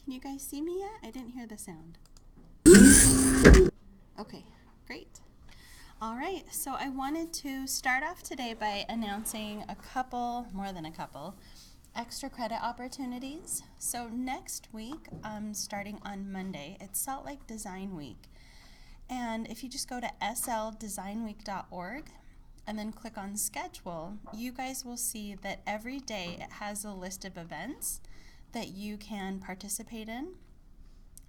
Can you guys see me yet? I didn't hear the sound. Okay, great. All right, so I wanted to start off today by announcing more than a couple, extra credit opportunities. So next week, starting on Monday, it's Salt Lake Design Week. And if you just go to sldesignweek.org and then click on schedule, you guys will see that every day it has a list of events that you can participate in.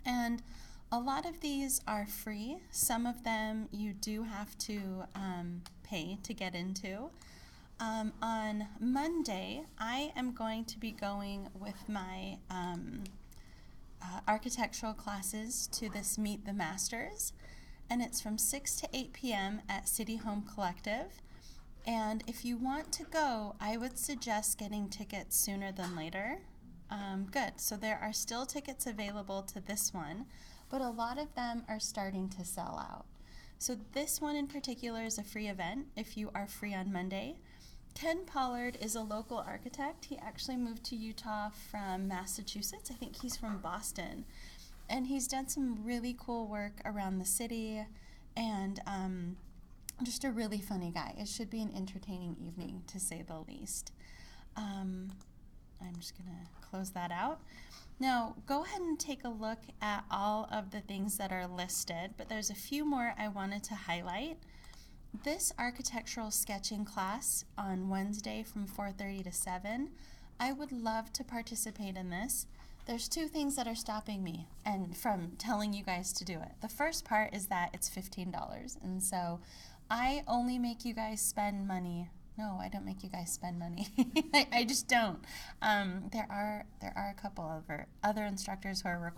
And a lot of these are free. Some of them you do have to pay to get into. On Monday, I am going to be going with my architectural classes to this Meet the Masters, and it's from 6 to 8 p.m. at City Home Collective. And if you want to go, I would suggest getting tickets sooner than later. Good, so there are still tickets available to this one, but a lot of them are starting to sell out. So this one in particular is a free event if you are free on Monday. Ken Pollard is a local architect. He actually moved to Utah from Massachusetts. I think he's from Boston. And he's done some really cool work around the city, and just a really funny guy. It should be an entertaining evening, to say the least. I'm just going to close that out. Now, go ahead and take a look at all of the things that are listed, but there's a few more I wanted to highlight. This architectural sketching class on Wednesday from 4:30 to 7, I would love to participate in this. There's two things that are stopping me and from telling you guys to do it. The first part is that it's $15, and so I only make you guys spend money. No, I don't make you guys spend money. I just don't. There are a couple of other instructors who are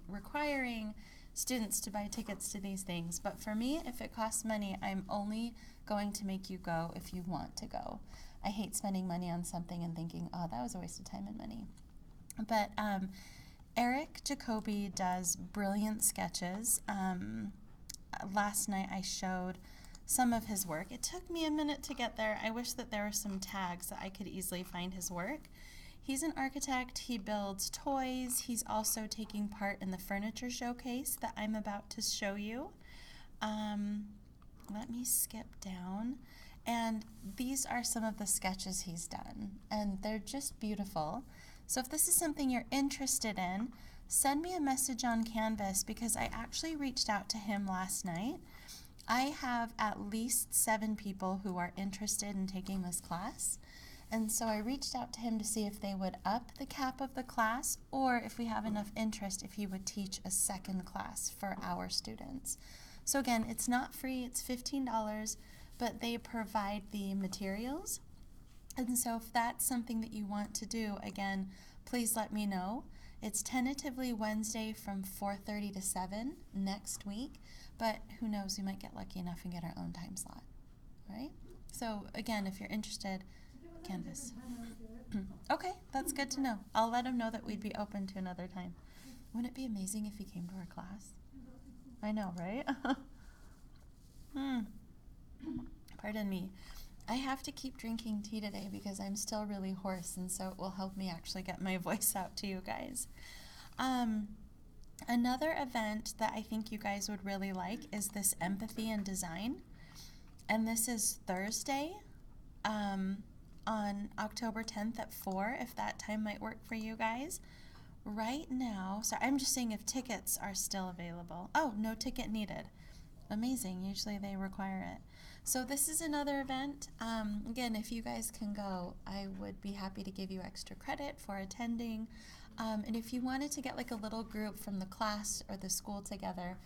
requiring students to buy tickets to these things. But for me, if it costs money, I'm only going to make you go if you want to go. I hate spending money on something and thinking, oh, that was a waste of time and money. But Eric Jacoby does brilliant sketches. Last night I showed some of his work. It took me a minute to get there. I wish that there were some tags that I could easily find his work. He's an architect. He builds toys. He's also taking part in the furniture showcase that I'm about to show you. Let me skip down. And these are some of the sketches he's done, and they're just beautiful. So if this is something you're interested in, send me a message on Canvas, because I actually reached out to him last night. I have at least 7 people who are interested in taking this class, and so I reached out to him to see if they would up the cap of the class, or if we have enough interest, if he would teach a second class for our students. So again, it's not free, it's $15, but they provide the materials. And so if that's something that you want to do, again, please let me know. It's tentatively Wednesday from 4:30 to 7 next week, but who knows, we might get lucky enough and get our own time slot, right? So again, if you're interested, Canvas. Okay, that's good to know. I'll let him know that we'd be open to another time. Wouldn't it be amazing if he came to our class? I know, right? Pardon me. I have to keep drinking tea today because I'm still really hoarse, and so it will help me actually get my voice out to you guys. Another event that I think you guys would really like is this Empathy and Design, and this is Thursday on October 10th at 4, if that time might work for you guys. Right now, so I'm just seeing if tickets are still available. Oh, no ticket needed. Amazing. Usually they require it. So this is another event. Again, if you guys can go, I would be happy to give you extra credit for attending. And if you wanted to get like a little group from the class or the school together,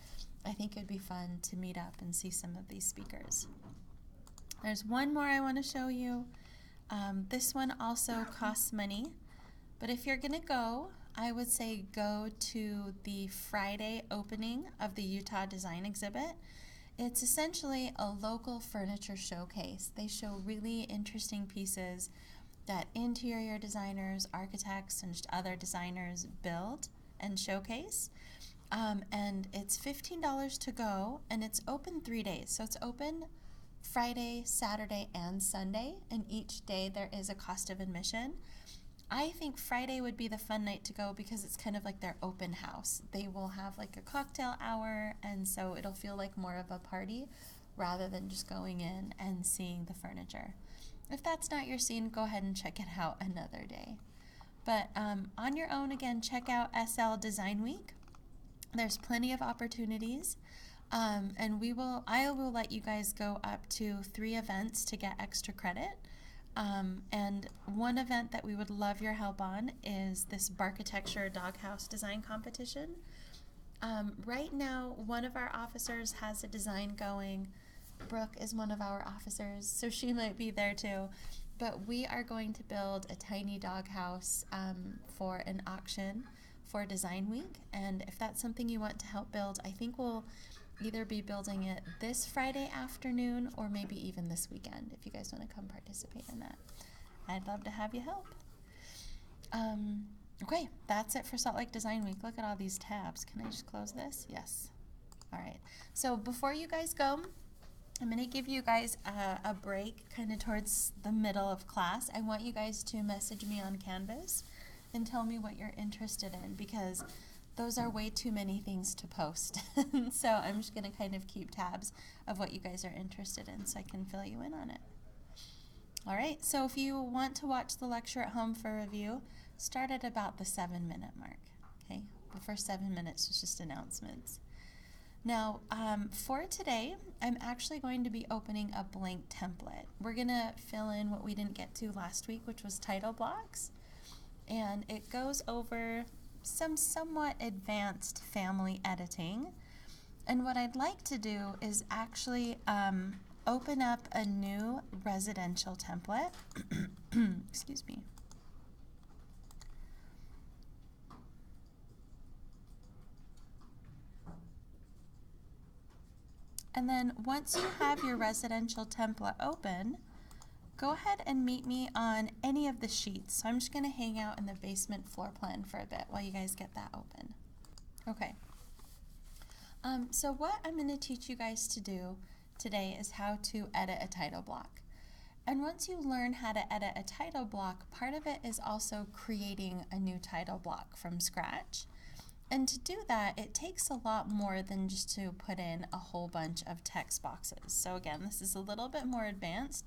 I think it would be fun to meet up and see some of these speakers. There's one more I want to show you. This one also costs money, but if you're going to go, I would say go to the Friday opening of the Utah Design Exhibit. It's essentially a local furniture showcase. They show really interesting pieces that interior designers, architects, and just other designers build and showcase. And it's $15 to go, and it's open 3 days. So it's open Friday, Saturday, and Sunday, and each day there is a cost of admission. I think Friday would be the fun night to go because it's kind of like their open house. They will have like a cocktail hour, and so it'll feel like more of a party rather than just going in and seeing the furniture. If that's not your scene, go ahead and check it out another day. But on your own, again, check out SL Design Week. There's plenty of opportunities, and I will let you guys go up to 3 events to get extra credit. And one event that we would love your help on is this Barchitecture Doghouse Design Competition. Right now, one of our officers has a design going. Brooke is one of our officers, so she might be there too. But we are going to build a tiny doghouse for an auction for Design Week. And if that's something you want to help build, I think we'll either be building it this Friday afternoon or maybe even this weekend if you guys want to come participate in that. I'd love to have you help. Okay, that's it for Salt Lake Design Week. Look at all these tabs. Can I just close this? Yes. All right. So before you guys go, I'm going to give you guys a break kind of towards the middle of class. I want you guys to message me on Canvas and tell me what you're interested in, because those are way too many things to post. So I'm just going to kind of keep tabs of what you guys are interested in so I can fill you in on it. All right, so if you want to watch the lecture at home for review, start at about the 7-minute mark. Okay, the first 7 minutes is just announcements. Now, for today, I'm actually going to be opening a blank template. We're going to fill in what we didn't get to last week, which was Titleblocks. And it goes over some somewhat advanced family editing. And what I'd like to do is actually open up a new residential template. Excuse me. And then once you have your residential template open, go ahead and meet me on any of the sheets. So I'm just going to hang out in the basement floor plan for a bit while you guys get that open. Okay. So what I'm going to teach you guys to do today is how to edit a title block. And once you learn how to edit a title block, part of it is also creating a new title block from scratch. And to do that, it takes a lot more than just to put in a whole bunch of text boxes. So again, this is a little bit more advanced,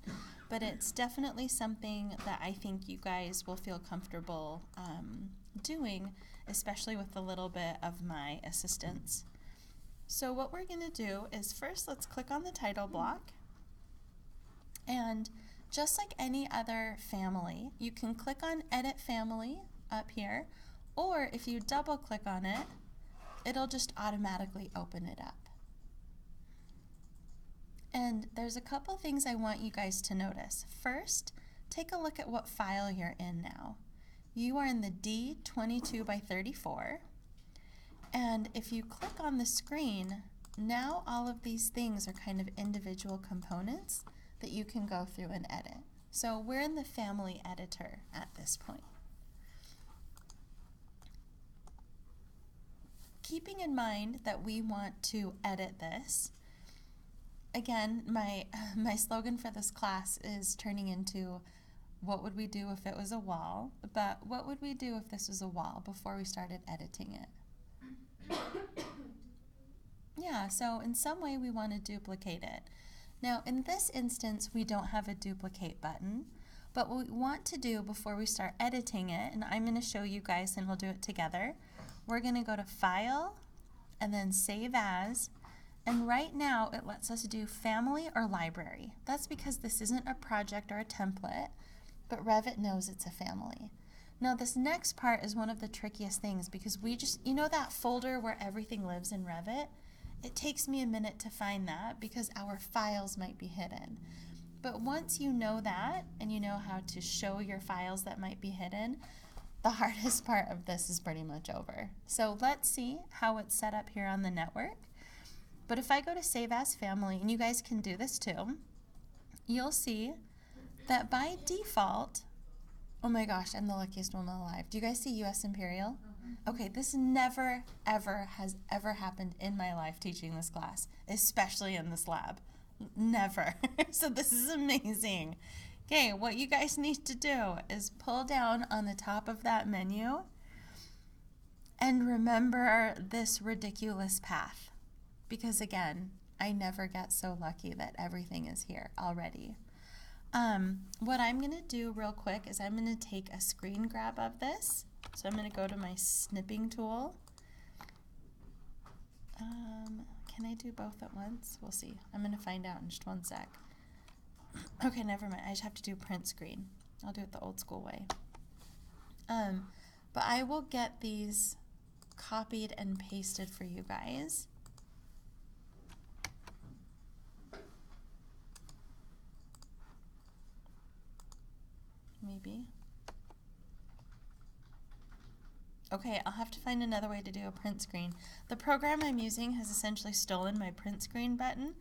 but it's definitely something that I think you guys will feel comfortable doing, especially with a little bit of my assistance. So what we're going to do is first let's click on the title block, and just like any other family, you can click on Edit Family up here, or if you double click on it, it'll just automatically open it up. And there's a couple things I want you guys to notice. First, take a look at what file you're in now. You are in the D22 by 34. And if you click on the screen, now all of these things are kind of individual components that you can go through and edit. So we're in the family editor at this point. Keeping in mind that we want to edit this, again, my slogan for this class is turning into what would we do if it was a wall, but what would we do if this was a wall before we started editing it? Yeah, so in some way we want to duplicate it. Now in this instance we don't have a duplicate button, but what we want to do before we start editing it, and I'm going to show you guys and we'll do it together, we're going to go to File and then Save As, and right now it lets us do Family or Library. That's because this isn't a project or a template, but Revit knows it's a family. Now this next part is one of the trickiest things because we just, you know that folder where everything lives in Revit? It takes me a minute to find that because our files might be hidden. But once you know that and you know how to show your files that might be hidden, the hardest part of this is pretty much over. So let's see how it's set up here on the network. But if I go to Save As Family, and you guys can do this too, you'll see that by default, oh my gosh, I'm the luckiest woman alive. Do you guys see US Imperial? Okay, this never, ever has ever happened in my life teaching this class, especially in this lab. Never. So this is amazing. Okay, what you guys need to do is pull down on the top of that menu and remember this ridiculous path. Because again, I never get so lucky that everything is here already. What I'm going to do real quick is I'm going to take a screen grab of this. So I'm going to go to my snipping tool. Can I do both at once? We'll see. I'm going to find out in just one sec. Okay, never mind. I just have to do print screen. I'll do it the old school way. But I will get these copied and pasted for you guys. Maybe. Okay, I'll have to find another way to do a print screen. The program I'm using has essentially stolen my print screen button,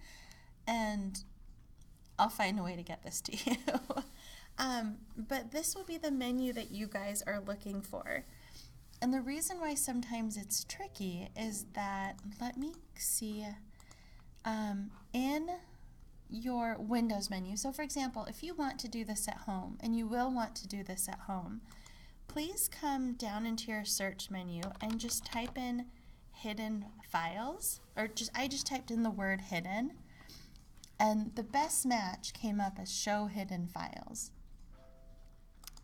and I'll find a way to get this to you. But this will be the menu that you guys are looking for. And the reason why sometimes it's tricky is that, let me see, in your Windows menu, so for example, if you want to do this at home, and you will want to do this at home, please come down into your search menu and just type in hidden files, or I just typed in the word hidden, and the best match came up as show hidden files.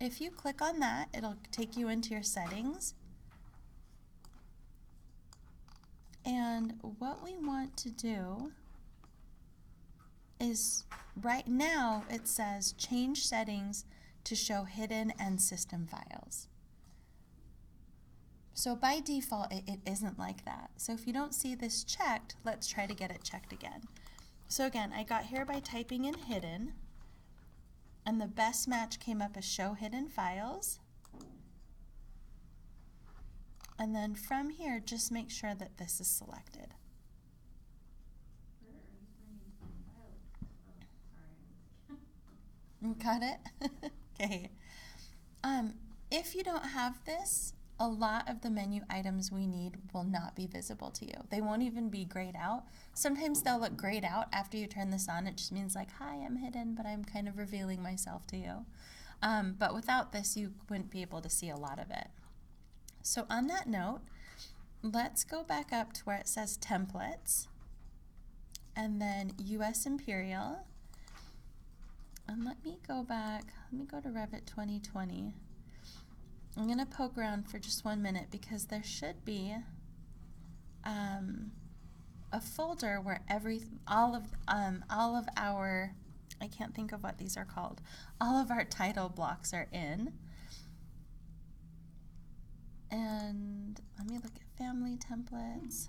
If you click on that, it'll take you into your settings. And what we want to do is, right now it says change settings to show hidden and system files. So by default, it isn't like that. So if you don't see this checked, let's try to get it checked again. So again, I got here by typing in hidden, and the best match came up as show hidden files. And then from here, just make sure that this is selected. Got it? Okay. If you don't have this, a lot of the menu items we need will not be visible to you. They won't even be grayed out. Sometimes they'll look grayed out after you turn this on. It just means like, hi, I'm hidden, but I'm kind of revealing myself to you. But without this, you wouldn't be able to see a lot of it. So on that note, let's go back up to where it says templates, and then US Imperial. And let me go back, let me go to Revit 2020. I'm going to poke around for just 1 minute because there should be a folder where all of our, I can't think of what these are called, all of our title blocks are in. And let me look at family templates.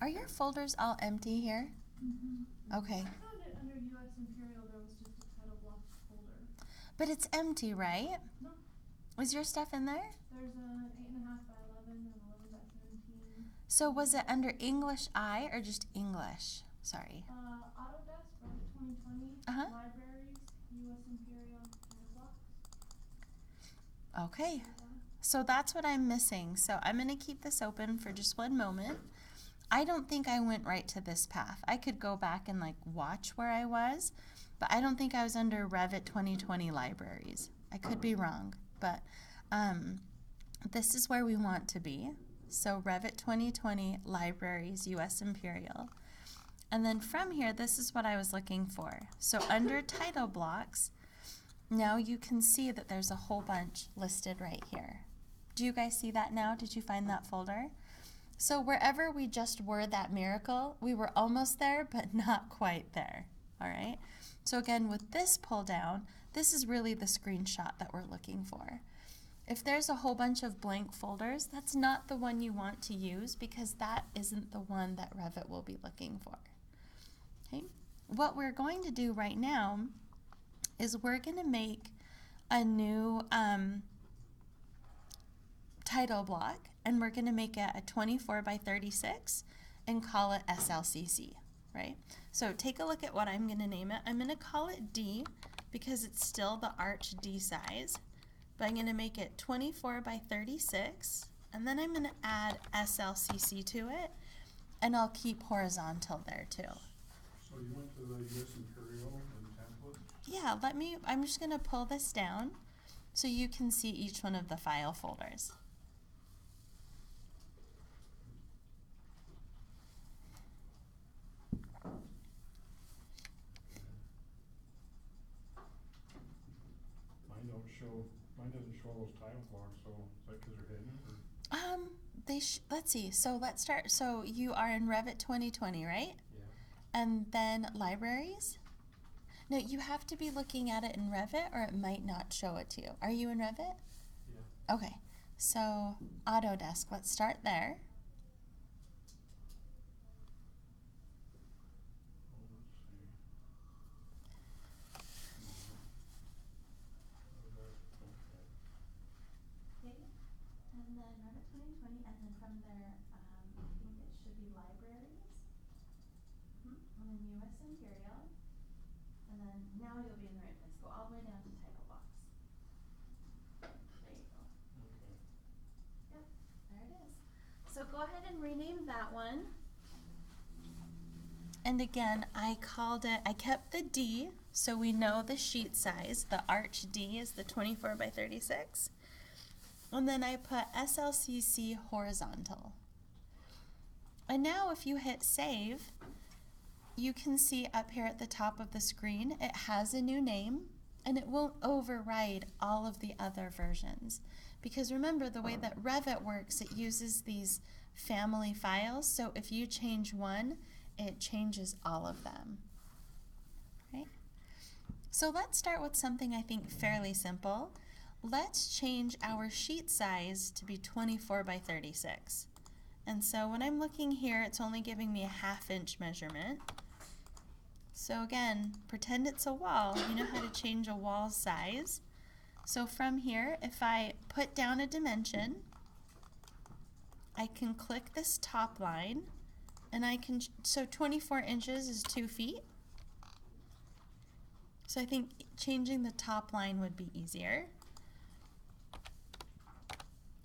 Are your folders all empty here? Mm-hmm. Okay. I found it under US Imperial, there was just a Titleblocks folder. But it's empty, right? No. Was your stuff in there? There's an 8.5 by 11 and 11 by 17. So was it under English I or just English? Sorry. Autodesk, Revit 2020, Libraries, US Imperial, Titleblocks. Okay. So that's what I'm missing. So I'm going to keep this open for just 1 moment. I don't think I went right to this path. I could go back and like watch where I was, but I don't think I was under Revit 2020 Libraries. I could be wrong, but this is where we want to be. So Revit 2020 Libraries, US Imperial. And then from here, this is what I was looking for. So under title blocks, now you can see that there's a whole bunch listed right here. Do you guys see that now? Did you find that folder? So wherever we just were that miracle, we were almost there, but not quite there, all right? So again, with this pull down, this is really the screenshot that we're looking for. If there's a whole bunch of blank folders, that's not the one you want to use because that isn't the one that Revit will be looking for, okay? What we're going to do right now is we're gonna make a new title block, and we're going to make it a 24 by 36 and call it SLCC, right? So take a look at what I'm going to name it. I'm going to call it D because it's still the arch D size, but I'm going to make it 24 by 36, and then I'm going to add SLCC to it, And I'll keep horizontal there too. So you went to the US Imperial and template? Yeah, I'm just gonna pull this down so you can see each one of the file folders. Mine doesn't show those title blocks, so is that because they're hidden? Or? Let's see, so let's start, so you are in Revit 2020, right? Yeah. And then libraries? No, you have to be looking at it in Revit or it might not show it to you. Are you in Revit? Yeah. Okay, so Autodesk, let's start there. And then Revit 2020, and then from there, I think it should be libraries. And then US Imperial. And then now you'll be in the right place. Go all the way down to Titleblocks. There you go. Okay. Yep, there it is. So go ahead and rename that one. And again, I kept the D, so we know the sheet size. The arch D is the 24 by 36. And then I put SLCC horizontal. And now if you hit save, you can see up here at the top of the screen, it has a new name and it won't override all of the other versions. Because remember, the way that Revit works, it uses these family files. So if you change one, it changes all of them, right? So let's start with something I think fairly simple. Let's change our sheet size to be 24 by 36. And so when I'm looking here, it's only giving me a 1/2 inch measurement. So again, pretend it's a wall. You know how to change a wall size. So from here, if I put down a dimension, I can click this top line and I can, so 24 inches is 2 feet. So I think changing the top line would be easier.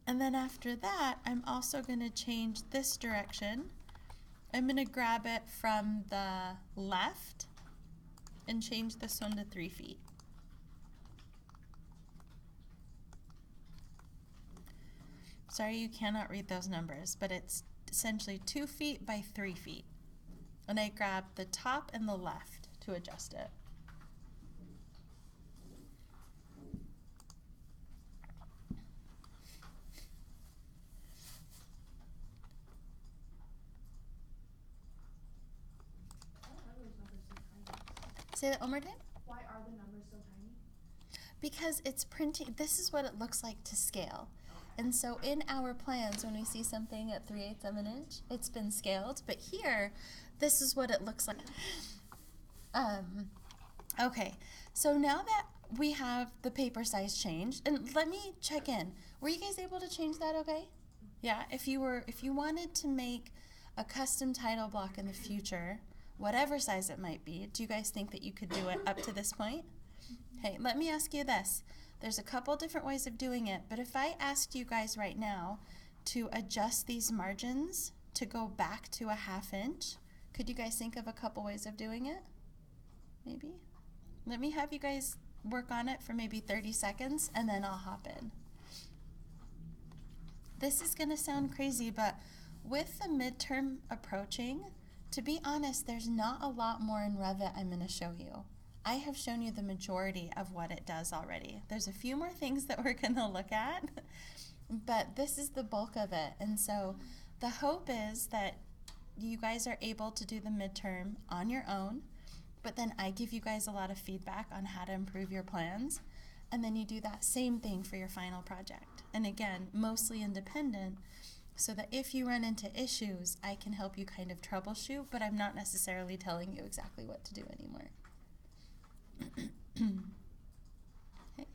And then after that, I'm also going to change this direction. I'm going to grab it from the left and change this one to 3 feet. Sorry, you cannot read those numbers, but it's essentially 2 feet by 3 feet. And I grab the top and the left to adjust it. Say that one more time. Why are the numbers so tiny? Because it's printing, this is what it looks like to scale. And so in our plans, when we see something at 3/8 of an inch, it's been scaled. But here, this is what it looks like. Okay, so now that we have the paper size changed, and let me check in. Were you guys able to change that okay? Yeah, if you wanted to make a custom title block in the future, whatever size it might be, do you guys think that you could do it up to this point? Hey, let me ask you this. There's a couple different ways of doing it, but if I asked you guys right now to adjust these margins to go back to a 1/2 inch, could you guys think of a couple ways of doing it? Maybe? Let me have you guys work on it for maybe 30 seconds and then I'll hop in. This is gonna sound crazy, but with the midterm approaching, to be honest, there's not a lot more in Revit I'm gonna show you. I have shown you the majority of what it does already. There's a few more things that we're gonna look at, but this is the bulk of it. And so the hope is that you guys are able to do the midterm on your own, but then I give you guys a lot of feedback on how to improve your plans, and then you do that same thing for your final project. And again, mostly independent, so that if you run into issues, I can help you kind of troubleshoot, but I'm not necessarily telling you exactly what to do anymore. Okay.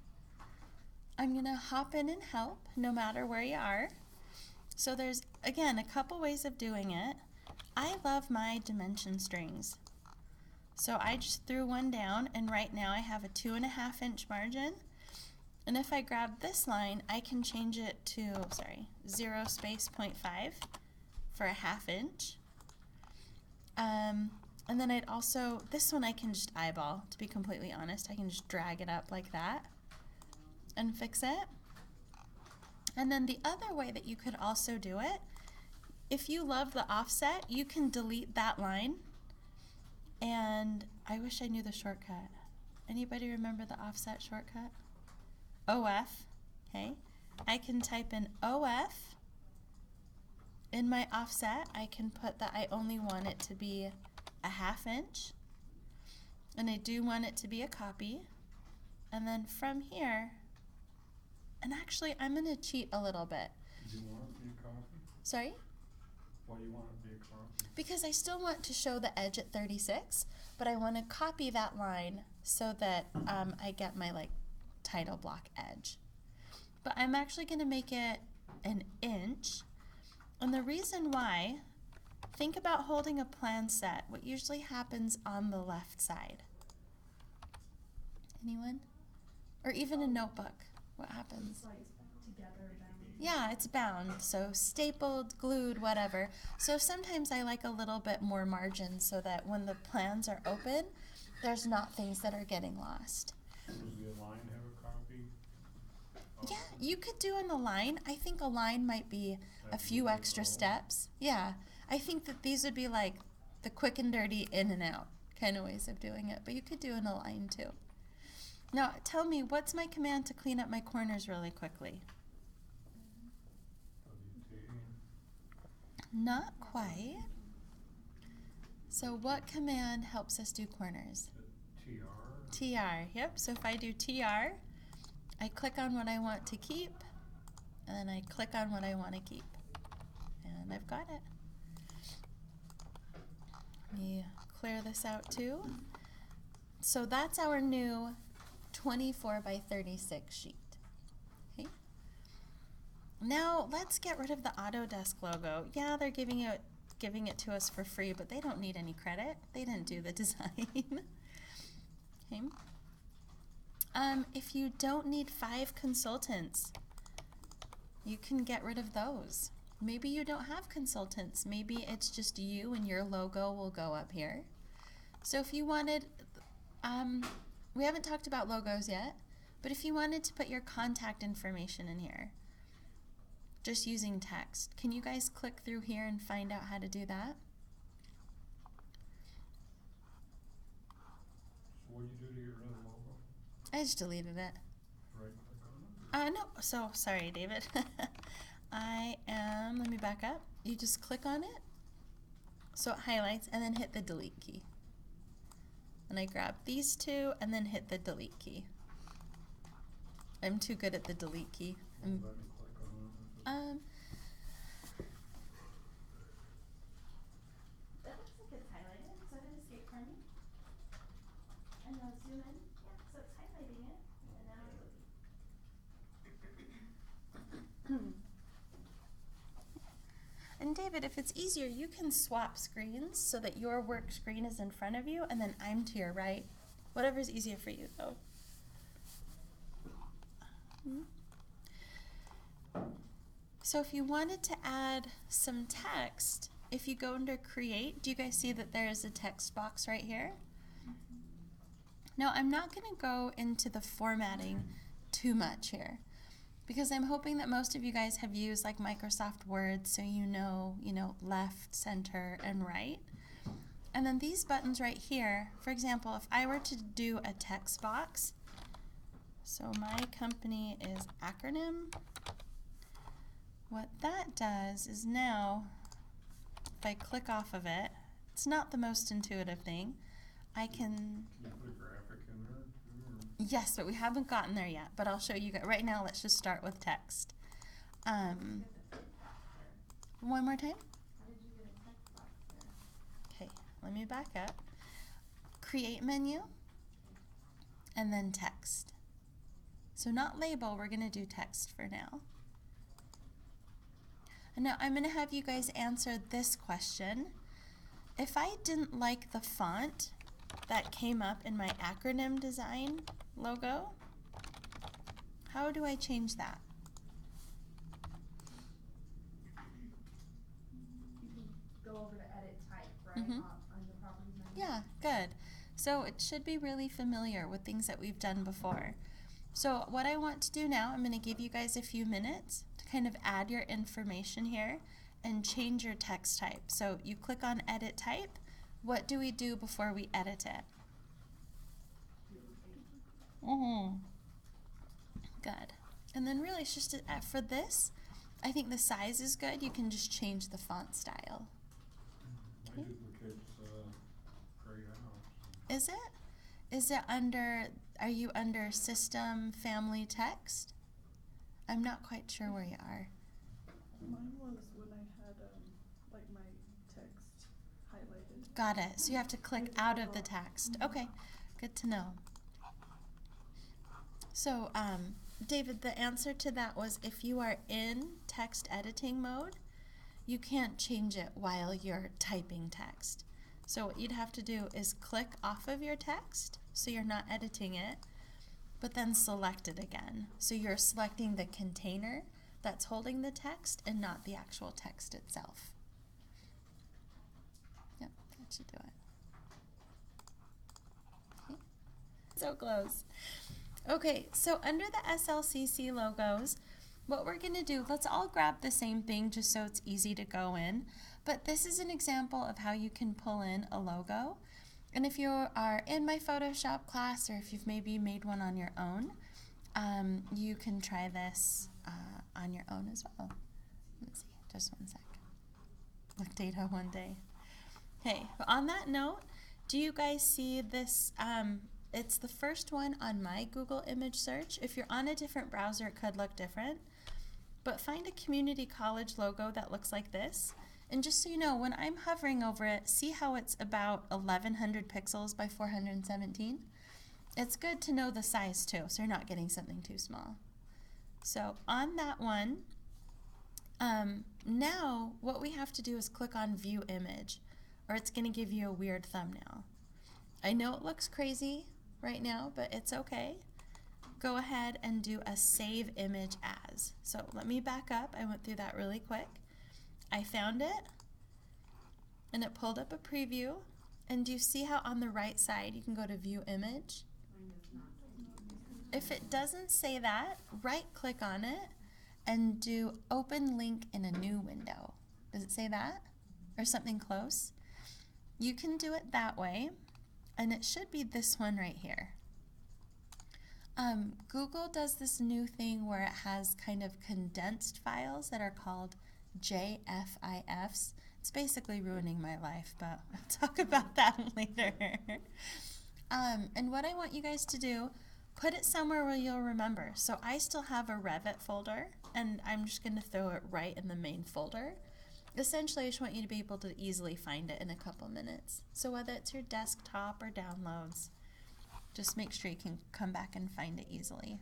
I'm gonna hop in and help no matter where you are. So there's, again, a couple ways of doing it. I love my dimension strings. So I just threw one down, and right now I have a 2.5 inch margin. And if I grab this line, I can change it to, 0 space 0.5 for a 1/2 inch. And then I'd also, this one I can just eyeball, to be completely honest. I can just drag it up like that and fix it. And then the other way that you could also do it, if you love the offset, you can delete that line. And I wish I knew the shortcut. Anybody remember the offset shortcut? OF, okay? I can type in OF. In my offset, I can put that I only want it to be a 1/2 inch. And I do want it to be a copy. And then from here, and actually I'm gonna cheat a little bit. Do you want it to be a copy? Sorry? Why do you want it to be a copy? Because I still want to show the edge at 36, but I want to copy that line so that I get my like title block edge. But I'm actually going to make it an inch. And the reason why, think about holding a plan set. What usually happens on the left side? Anyone? Or even a notebook. What happens? It's like together bound. Yeah, it's bound, so stapled, glued, whatever. So sometimes I like a little bit more margin so that when the plans are open, there's not things that are getting lost. Does the line have a copy? Yeah, you could do an align. I think align might be a few extra steps. Yeah, I think that these would be like the quick and dirty in and out kind of ways of doing it, but you could do an align too. Now, tell me, what's my command to clean up my corners really quickly? Not quite. So what command helps us do corners? TR? TR, yep. So if I do TR, I click on what I want to keep, and then I click on what I want to keep. And I've got it. Let me clear this out too. So that's our new 24 by 36 sheet. Okay. Now let's get rid of the Autodesk logo. Yeah, they're giving it to us for free, but they don't need any credit. They didn't do the design. Okay. If you don't need 5 consultants, you can get rid of those. Maybe you don't have consultants. Maybe it's just you and your logo will go up here. So if you wanted, we haven't talked about logos yet, but if you wanted to put your contact information in here, just using text, can you guys click through here and find out how to do that? So what do you do to get rid of the logo? I just deleted it. Right click on it? No, so sorry, David. Let me back up. You just click on it, so it highlights, and then hit the delete key. And I grab these two, and then hit the delete key. I'm too good at the delete key. Let me click on it. That looks like it's highlighted. So it escaped from me. And now zoom in. Yeah, so it's highlighting it. And now delete. And David, if it's easier, you can swap screens so that your work screen is in front of you and then I'm to your right. Whatever's easier for you, though. So if you wanted to add some text, if you go under Create, do you guys see that there is a text box right here? Now, I'm not going to go into the formatting too much here, because I'm hoping that most of you guys have used like Microsoft Word, so you know left, center, and right. And then these buttons right here, for example, if I were to do a text box, so my company is acronym. What that does is now, if I click off of it, it's not the most intuitive thing. I can... Can you put a graphic in there too? Or? Yes, but we haven't gotten there yet, but I'll show you guys. Right now, let's just start with text. One more time. How did you get a text box there? Okay, let me back up. Create menu, and then text. So not label, we're going to do text for now. And now I'm going to have you guys answer this question. If I didn't like the font that came up in my acronym design logo, how do I change that? You can go over to edit type, right? Mhm. Yeah, good. So it should be really familiar with things that we've done before. So what I want to do now, I'm going to give you guys a few minutes to kind of add your information here and change your text type. So you click on Edit Type. What do we do before we edit it? Good. And then really it's just for this, I think the size is good. You can just change the font style. My duplicate's grayed out. Is it? Is it under, are you under System, Family, Text? I'm not quite sure where you are. Mine was when I had, like my text highlighted. Got it. So you have to click out of the text. Okay, good to know. So, David, the answer to that was if you are in text editing mode, you can't change it while you're typing text. So what you'd have to do is click off of your text, so you're not editing it, but then select it again. So you're selecting the container that's holding the text and not the actual text itself. Yep, that should do it. Okay. So close. Okay, so under the SLCC logos, what we're going to do, let's all grab the same thing just so it's easy to go in. But this is an example of how you can pull in a logo. And if you are in my Photoshop class, or if you've maybe made one on your own, you can try this on your own as well. Let's see, just one sec. Look, data one day. Okay, on that note, do you guys see this? It's the first one on my Google image search. If you're on a different browser, it could look different. But find a community college logo that looks like this. And just so you know, when I'm hovering over it, see how it's about 1100 pixels by 417? It's good to know the size too, so you're not getting something too small. So on that one, now what we have to do is click on View Image, or it's going to give you a weird thumbnail. I know it looks crazy right now, but it's okay. Go ahead and do a Save Image As. So let me back up. I went through that really quick. I found it, and it pulled up a preview. And do you see how on the right side you can go to View Image? If it doesn't say that, right-click on it and do Open Link in a New Window. Does it say that? Or something close? You can do it that way. And it should be this one right here. Google does this new thing where it has kind of condensed files that are called JFIFs. It's basically ruining my life, but I'll talk about that later. And what I want you guys to do, put it somewhere where you'll remember. So I still have a Revit folder, and I'm just going to throw it right in the main folder. Essentially, I just want you to be able to easily find it in a couple minutes. So whether it's your desktop or downloads, just make sure you can come back and find it easily.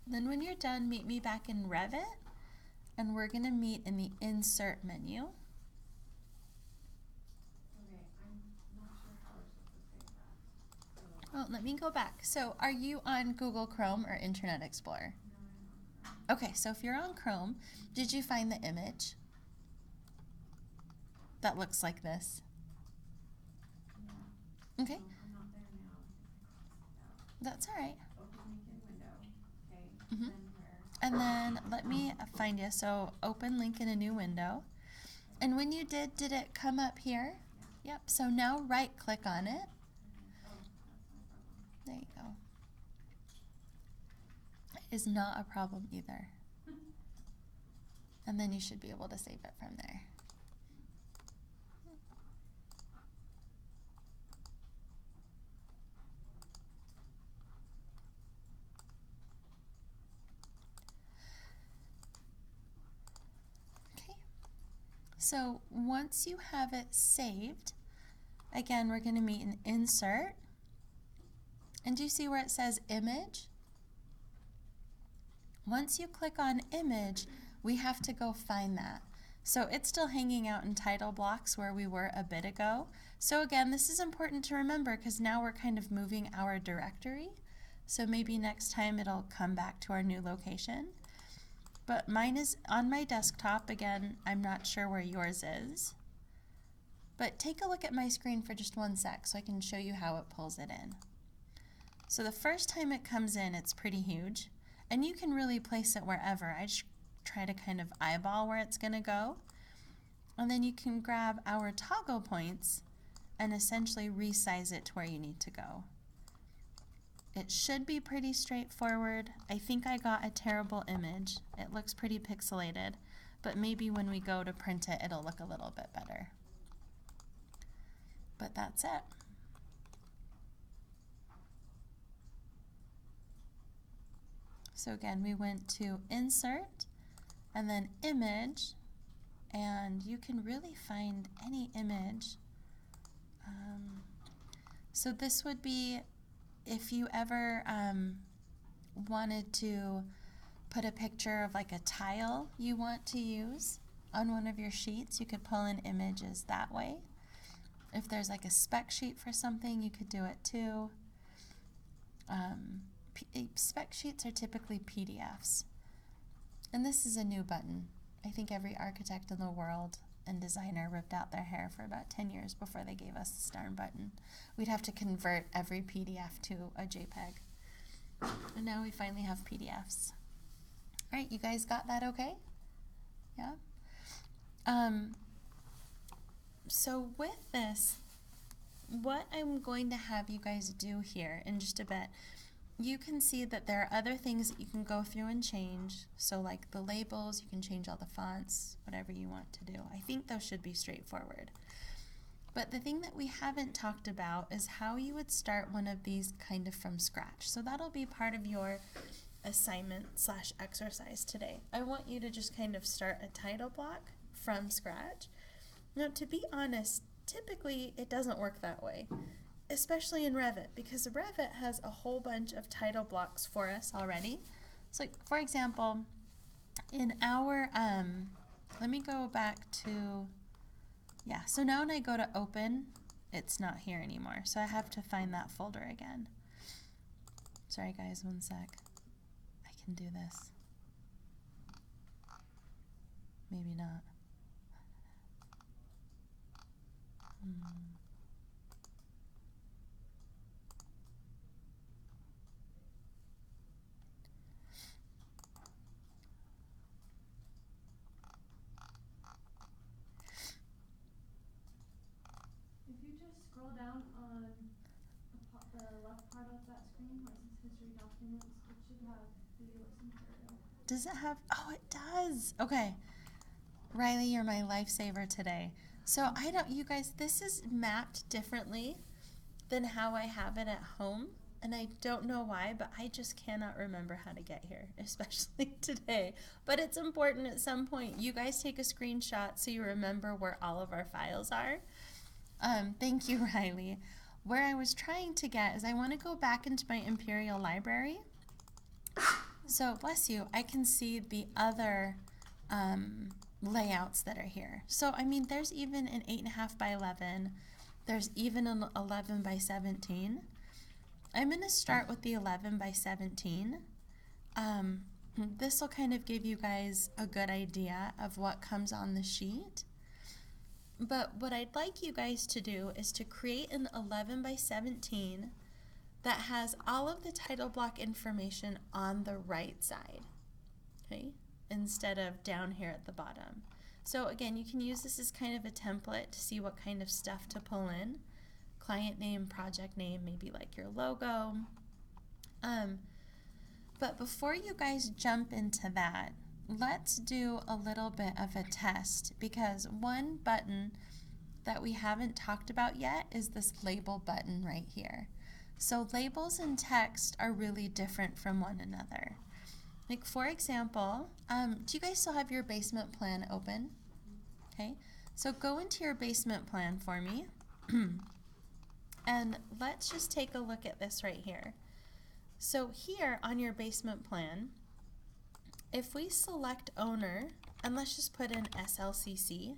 Then when you're done, meet me back in Revit, and we're going to meet in the Insert menu. Okay, I'm not sure how we're supposed to save that. So, Oh, let me go back. So are you on Google Chrome or Internet Explorer? no, I'm on Okay, so if you're on Chrome, did you find the image that looks like this? no. Okay, I'm not there now. that's all right. Open link in window. Okay. Mhm. Then where? And then let me find you. So open link in a new window. And when you did it come up here? Yeah. Yep, so now right click on it. Oh, that's no problem. There you go. It is not a problem either. And then you should be able to save it from there. Okay. So once you have it saved, again, we're going to meet in Insert. And do you see where it says Image? Once you click on Image, we have to go find that. So it's still hanging out in Titleblocks where we were a bit ago. So again, this is important to remember because now we're kind of moving our directory. So maybe next time it'll come back to our new location. but mine is on my desktop. Again, I'm not sure where yours is. But take a look at my screen for just 1 sec so I can show you how it pulls it in. So the first time it comes in, it's pretty huge, and you can really place it wherever. I just try to kind of eyeball where it's going to go. And then you can grab our toggle points and essentially resize it to where you need to go. It should be pretty straightforward. I think I got a terrible image. It looks pretty pixelated, but maybe when we go to print it, it'll look a little bit better. But that's it. So again, we went to Insert and then Image, and you can really find any image. So this would be if you ever wanted to put a picture of like a tile you want to use on one of your sheets, you could pull in images that way. If there's like a spec sheet for something, you could do it too. Spec sheets are typically PDFs. And this is a new button. I think every architect in the world and designer ripped out their hair for about 10 years before they gave us this darn button. We'd have to convert every PDF to a JPEG. And now we finally have PDFs. All right, you guys got that okay? Yeah? So with this, what I'm going to have you guys do here in just a bit, you can see that there are other things that you can go through and change. So like the labels, you can change all the fonts, whatever you want to do. I think those should be straightforward. But the thing that we haven't talked about is how you would start one of these kind of from scratch. So that'll be part of your assignment/exercise today. I want you to just kind of start a title block from scratch. Now, to be honest, typically it doesn't work that way, especially in Revit, because Revit has a whole bunch of title blocks for us already. So, for example, in our, let me go back to, so now when I go to open, it's not here anymore. So I have to find that folder again. Sorry guys, 1 sec. I can do this. Maybe not. If you just scroll down on the left part of that screen where it says History Documents, it should have the lesson material. Does it have, oh it does. Okay. Riley, you're my lifesaver today. So I don't, you guys, this is mapped differently than how I have it at home. And I don't know why, but I just cannot remember how to get here, especially today. But it's important at some point. You guys take a screenshot so you remember where all of our files are. Thank you, Riley. Where I was trying to get is I want to go back into my Imperial Library. So, bless you, I can see the other layouts that are here. So, I mean, there's even an 8.5 by 11. There's even an 11 by 17. I'm going to start with the 11 by 17. This will kind of give you guys a good idea of what comes on the sheet. But what I'd like you guys to do is to create an 11 by 17 that has all of the title block information on the right side, okay, instead of down here at the bottom. So again, you can use this as kind of a template to see what kind of stuff to pull in. Client name, project name, maybe like your logo. But before you guys jump into that, let's do a little bit of a test, because one button that we haven't talked about yet is this label button right here. So labels and text are really different from one another. Like for example, do you guys still have your basement plan open? Okay, so go into your basement plan for me. And let's just take a look at this right here. So here on your basement plan, if we select owner, and let's just put in SLCC,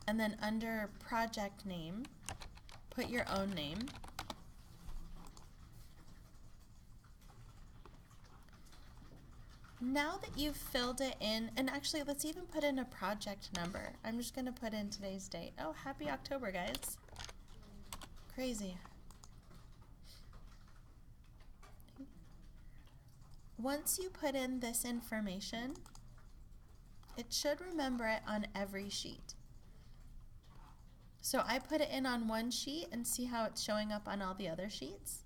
and then under project name, put your own name. now that you've filled it in, and actually let's even put in a project number. I'm just going to put in today's date. Oh, happy October, guys. Crazy. Once you put in this information, it should remember it on every sheet. So I put it in on one sheet and see how it's showing up on all the other sheets.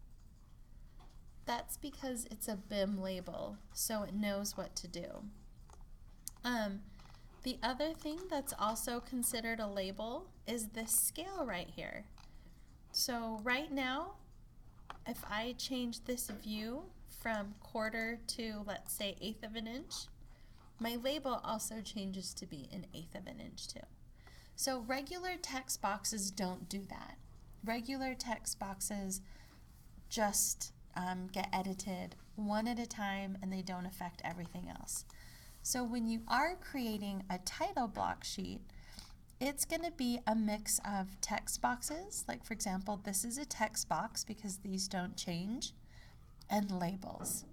That's because it's a BIM label, so it knows what to do. The other thing that's also considered a label is this scale right here. So right now, if I change this view from quarter to, let's say, 1/8 of an inch, my label also changes to be 1/8 of an inch too. So regular text boxes don't do that. Regular text boxes just get edited one at a time and they don't affect everything else. So when you are creating a title block sheet, it's going to be a mix of text boxes, like for example, this is a text box because these don't change, and labels.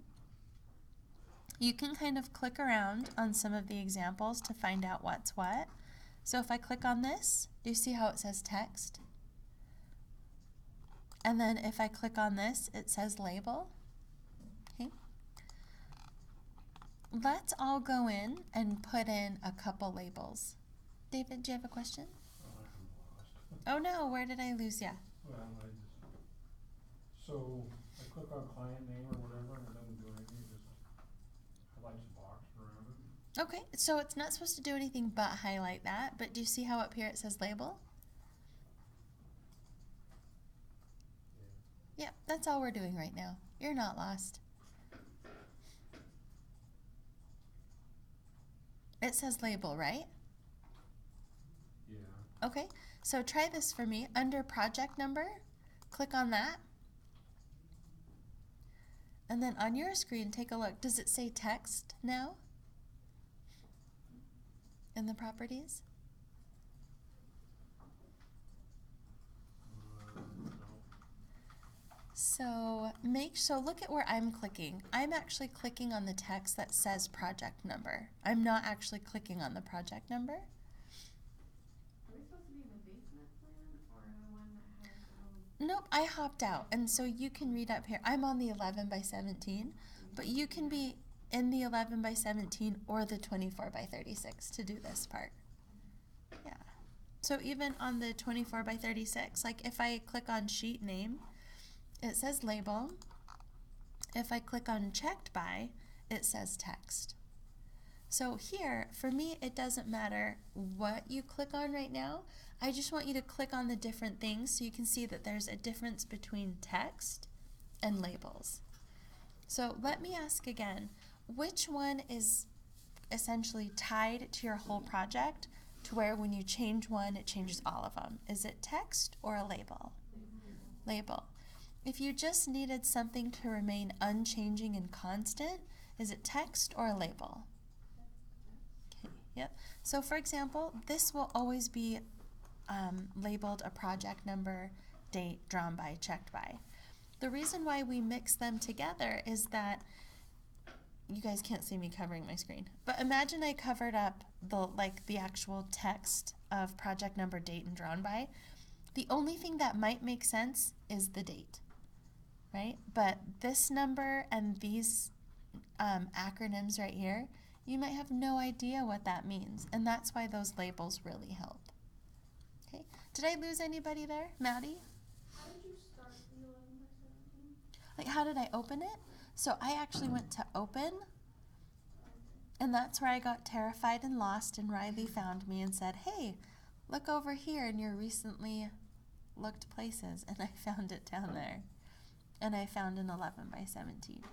You can kind of click around on some of the examples to find out what's what. So if I click on this, do you see how it says text? And then if I click on this, it says label. Okay. Let's all go in and put in a couple labels. David, do you have a question? Oh no, where did I lose ya? Well, so I click on client name or whatever and it doesn't do anything, it just highlights a box around it. Okay, so it's not supposed to do anything but highlight that, but do you see how up here it says label? Yeah, that's all we're doing right now. You're not lost. It says label, right? Yeah. Okay, so try this for me. Under project number, click on that. And then on your screen, take a look. Does it say text now? In the properties? No. So look at where I'm clicking. I'm actually clicking on the text that says project number. I'm not actually clicking on the project number. Are we supposed to be in the basement plan or the one that has Nope, I hopped out. And so you can read up here. I'm on the 11 by 17, but you can be in the 11 by 17 or the 24 by 36 to do this part. Yeah. So even on the 24 by 36, like if I click on sheet name, it says label. If I click on checked by, it says text. So here, for me, it doesn't matter what you click on right now. I just want you to click on the different things so you can see that there's a difference between text and labels. So let me ask again, which one is essentially tied to your whole project to where when you change one, it changes all of them? Is it text or a label? Label. If you just needed something to remain unchanging and constant, is it text or a label? Okay, yep. So for example, this will always be labeled a project number, date, drawn by, checked by. The reason why we mix them together is that you guys can't see me covering my screen, but imagine I covered up the actual text of project number, date, and drawn by. The only thing that might make sense is the date, right? But this number and these acronyms right here, you might have no idea what that means, and that's why those labels really help. Okay, did I lose anybody there? Maddie? How did you start the 11 by 17? Like, how did I open it? So I actually went to open, and that's where I got terrified and lost, and Riley found me and said, hey, look over here in your recently looked places, and I found it down there. And I found an 11 by 17.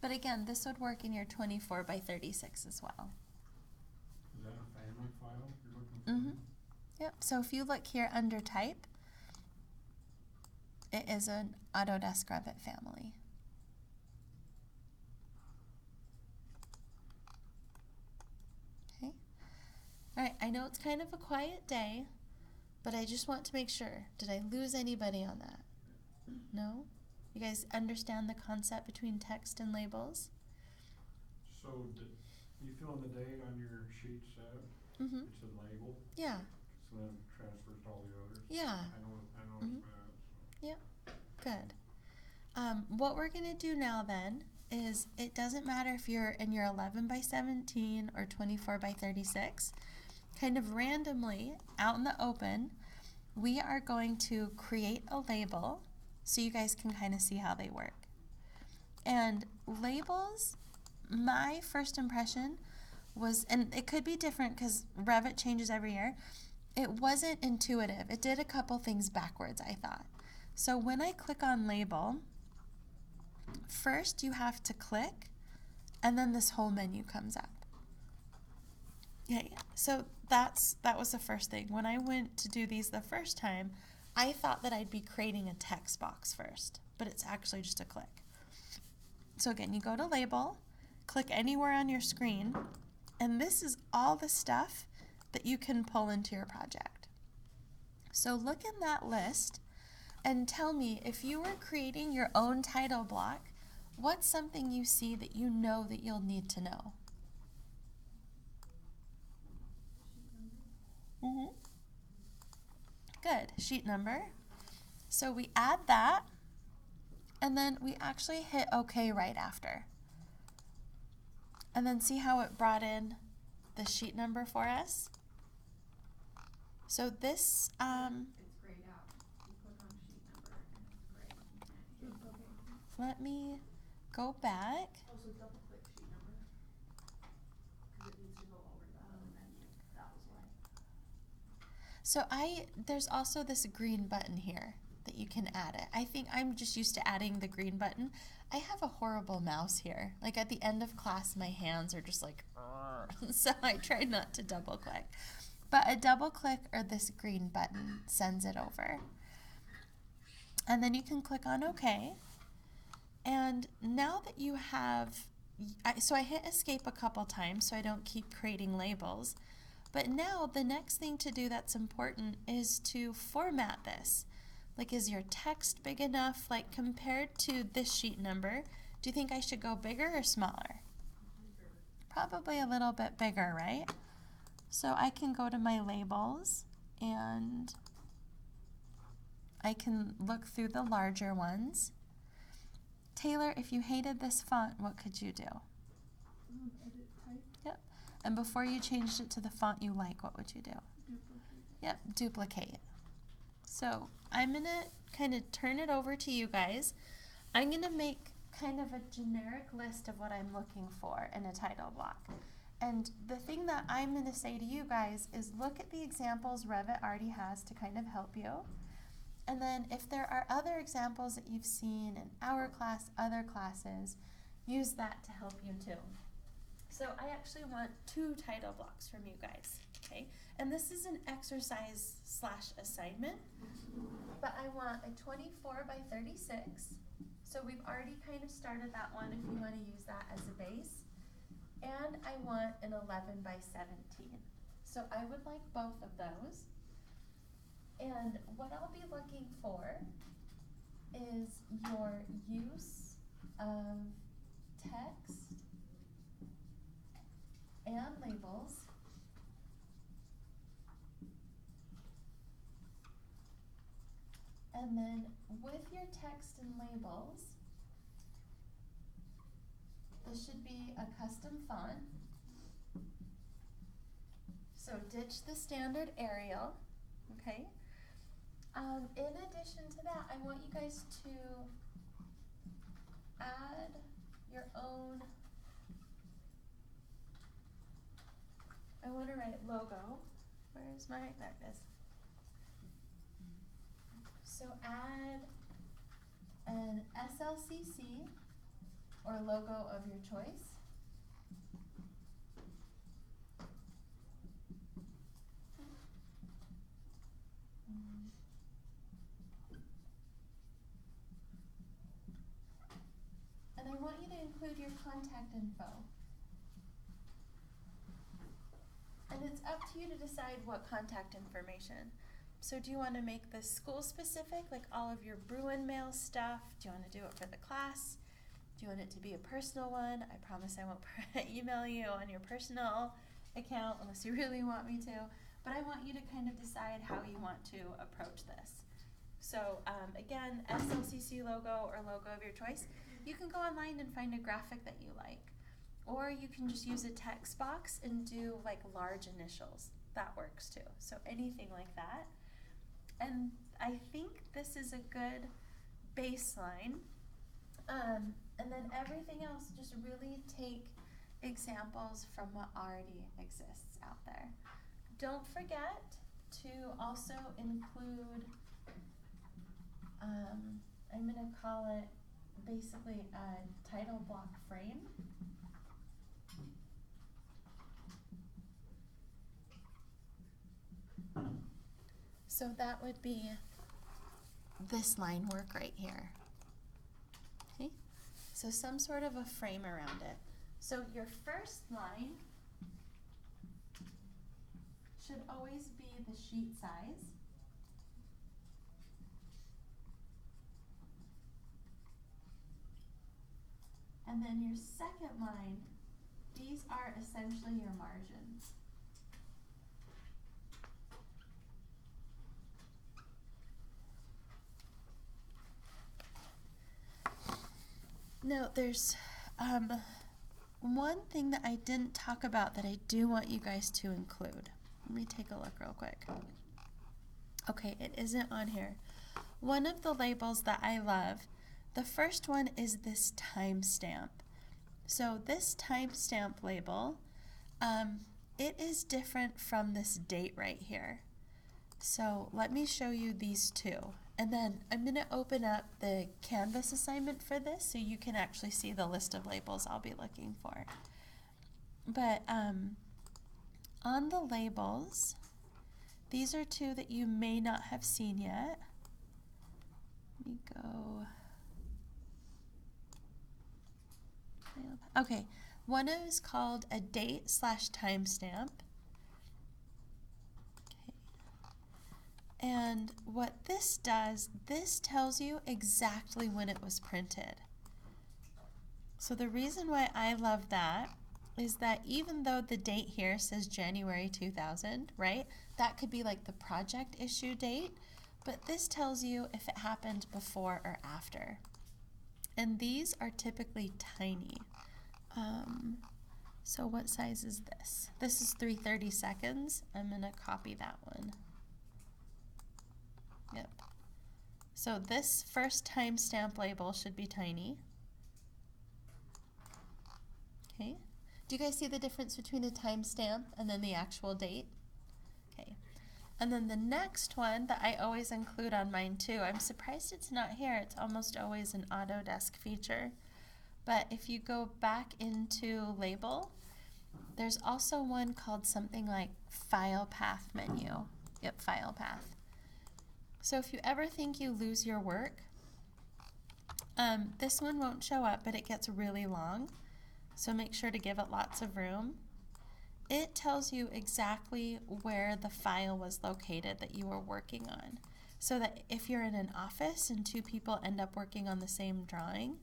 But again, this would work in your 24 by 36 as well. Is that a family file you're looking for? Mm-hmm. Yep, so if you look here under type, it is an Autodesk Revit family. Okay. All right, I know it's kind of a quiet day, but I just want to make sure. Did I lose anybody on that? No? You guys understand the concept between text and labels? So, you fill in the date on your sheet set, Mm-hmm. it's a label, Yeah. so then it transfers to all the others. Yeah. I know Mhm. it's bad, so. Yep. Good. What we're going to do now then is it doesn't matter if you're in your 11 by 17 or 24 by 36. Kind of randomly out in the open, we are going to create a label so you guys can kind of see how they work. And labels, my first impression was, and it could be different because Revit changes every year, it wasn't intuitive. It did a couple things backwards, I thought. So when I click on label, first you have to click, and then this whole menu comes up. Yeah. So that was the first thing. When I went to do these the first time, I thought that I'd be creating a text box first, but it's actually just a click. So again, you go to label, click anywhere on your screen, and this is all the stuff that you can pull into your project. So look in that list and tell me, if you were creating your own title block, what's something you see that you know that you'll need to know? Mm-hmm. Good. Sheet number. So we add that, and then we actually hit OK right after. And then see how it brought in the sheet number for us? So this, It's grayed out. You click on sheet number and it's gray. let me go back. Also double click sheet number. Because it needs to go over to that other menu. That was why. So there's also this green button here that you can add it. I think I'm just used to adding the green button. I have a horrible mouse here. Like at the end of class, my hands are just like, so I try not to double click. But a double click or this green button sends it over. And then you can click on OK. And now that you have, so I hit escape a couple times so I don't keep creating labels. But now the next thing to do that's important is to format this. Like, is your text big enough? Like, compared to this sheet number, do you think I should go bigger or smaller? Probably a little bit bigger, right? So I can go to my labels and I can look through the larger ones. Taylor, if you hated this font, what could you do? Edit type, Yep. And before you changed it to the font you like, what would you do? duplicate. Yep, duplicate. So I'm going to kind of turn it over to you guys. I'm going to make kind of a generic list of what I'm looking for in a title block. And the thing that I'm going to say to you guys is look at the examples Revit already has to kind of help you. And then if there are other examples that you've seen in our class, other classes, use that to help you too. So I actually want 2 title blocks from you guys, okay? And this is an exercise / assignment, but I want a 24 by 36. So we've already kind of started that one if you want to use that as a base. And I want an 11 by 17. So I would like both of those. And what I'll be looking for is your use of text and labels. And then with your text and labels, this should be a custom font. So ditch the standard Arial, okay? In addition to that, I want you guys to add your own, I want to write logo. Where's my, there it is. So add an SLCC or logo of your choice. And I want you to include your contact info. And it's up to you to decide what contact information. So do you want to make this school specific, like all of your Bruin mail stuff? Do you want to do it for the class? Do you want it to be a personal one? I promise I won't email you on your personal account unless you really want me to. But I want you to kind of decide how you want to approach this. So again, SLCC logo or logo of your choice. You can go online and find a graphic that you like. Or you can just use a text box and do like large initials. That works too. So anything like that. And I think this is a good baseline. And then everything else, just really take examples from what already exists out there. Don't forget to also include, I'm going to call it basically a title block frame. So that would be this line work right here. Okay, so some sort of a frame around it. So your first line should always be the sheet size. And then your second line, these are essentially your margins. Now there's one thing that I didn't talk about that I do want you guys to include. Let me take a look real quick. Okay, it isn't on here. One of the labels that I love, the first one is this timestamp. So this timestamp label, it is different from this date right here. So let me show you these two. And then I'm going to open up the Canvas assignment for this so you can actually see the list of labels I'll be looking for. But on the labels, these are two that you may not have seen yet. Let me go. Okay, one is called a date/timestamp. And what this does, this tells you exactly when it was printed. So the reason why I love that is that even though the date here says January 2000, right? That could be like the project issue date, but this tells you if it happened before or after. And these are typically tiny. So what size is this? This is 3/32. I'm gonna copy that one. Yep. So this first timestamp label should be tiny. Okay. Do you guys see the difference between a timestamp and then the actual date? Okay. And then the next one that I always include on mine too, I'm surprised it's not here. It's almost always an Autodesk feature. But if you go back into label, there's also one called something like file path menu. Yep, file path. So if you ever think you lose your work, this one won't show up, but it gets really long. So make sure to give it lots of room. It tells you exactly where the file was located that you were working on. So that if you're in an office and two people end up working on the same drawing,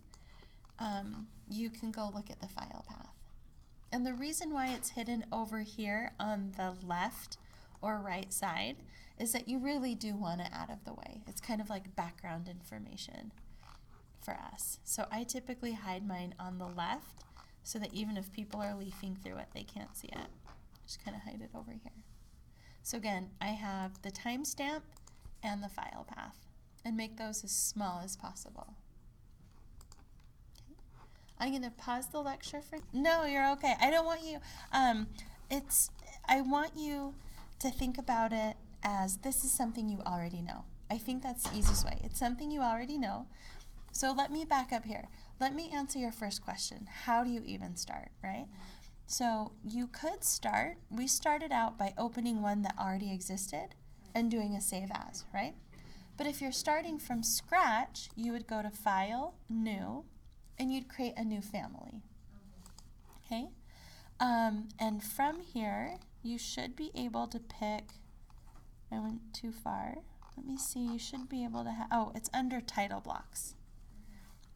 you can go look at the file path. And the reason why it's hidden over here on the left or right side is that you really do want it out of the way. It's kind of like background information for us. So I typically hide mine on the left so that even if people are leafing through it, they can't see it. Just kind of hide it over here. So again, I have the timestamp and the file path, and make those as small as possible. Okay. I'm going to pause the lecture for, no, you're okay. I don't want you, I want you to think about it as this is something you already know. I think that's the easiest way. It's something you already know. So let me back up here. Let me answer your first question. How do you even start, right? So you could start, we started out by opening one that already existed and doing a save as, right? But if you're starting from scratch, you would go to File, New, and you'd create a new family. Okay? And from here, you should be able to pick, I went too far. Let me see, you should be able to have, oh, it's under Titleblocks.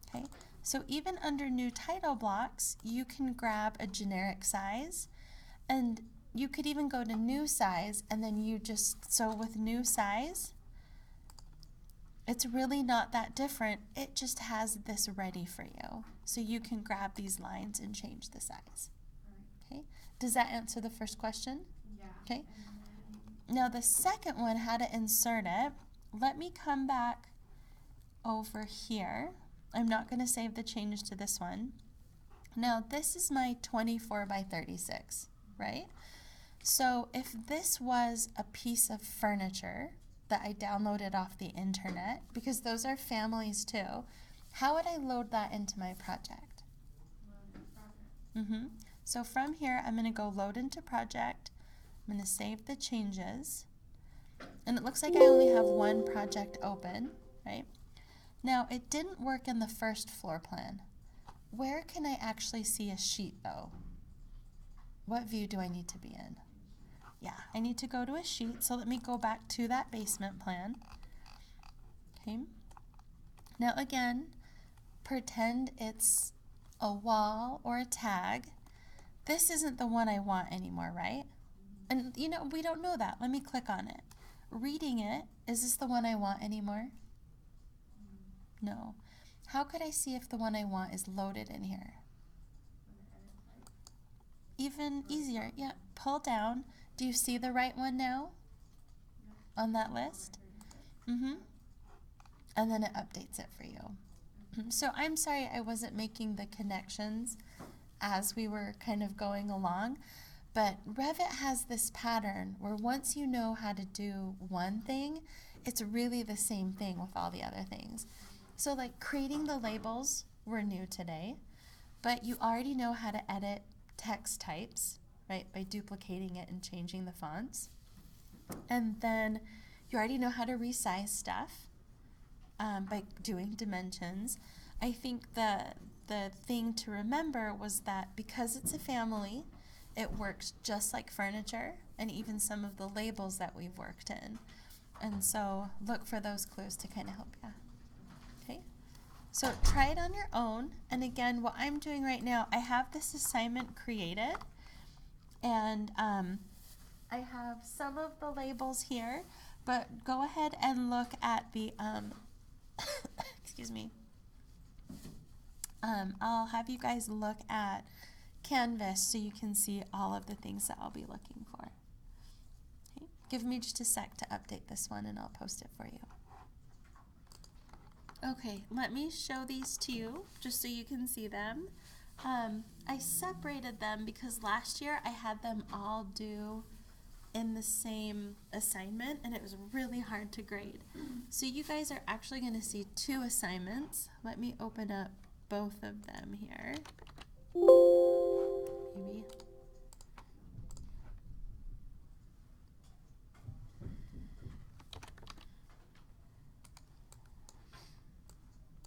Okay, So even under new title blocks, you can grab a generic size, and you could even go to new size, and then you just, so with new size, it's really not that different. It just has this ready for you. So you can grab these lines and change the size. Right. Okay? Does that answer the first question? Yeah. Okay. And Now the second one, how to insert it. Let me come back over here. I'm not going to save the change to this one. Now this is my 24 by 36, right? So if this was a piece of furniture that I downloaded off the internet, because those are families too, how would I load that into my project? load in project. So from here, I'm going to go load into project. I'm going to save the changes. And it looks like I only have one project open, right? Now, it didn't work in the first floor plan. Where can I actually see a sheet though? What view do I need to be in? Yeah, I need to go to a sheet, so let me go back to that basement plan. Okay. Now again, pretend it's a wall or a tag. This isn't the one I want anymore, right? And you know, we don't know that. Let me click on it. Reading it, is this the one I want anymore? No. How could I see if the one I want is loaded in here? Even easier, yeah, pull down. Do you see the right one now on that list? And then it updates it for you. So I'm sorry I wasn't making the connections as we were kind of going along, but Revit has this pattern where once you know how to do one thing, it's really the same thing with all the other things. So like creating the labels were new today, but you already know how to edit text types, right, by duplicating it and changing the fonts. And then you already know how to resize stuff by doing dimensions. I think the thing to remember was that because it's a family, it works just like furniture and even some of the labels that we've worked in. And so look for those clues to kind of help you. Okay? So try it on your own. And again, what I'm doing right now, I have this assignment created, and I have some of the labels here, but go ahead and look at the, excuse me, I'll have you guys look at Canvas so you can see all of the things that I'll be looking for. Okay. Give me just a sec to update this one and I'll post it for you. Okay, let me show these to you just so you can see them. I separated them because last year I had them all due in the same assignment and it was really hard to grade. So you guys are actually going to see two assignments. Let me open up both of them here. Maybe.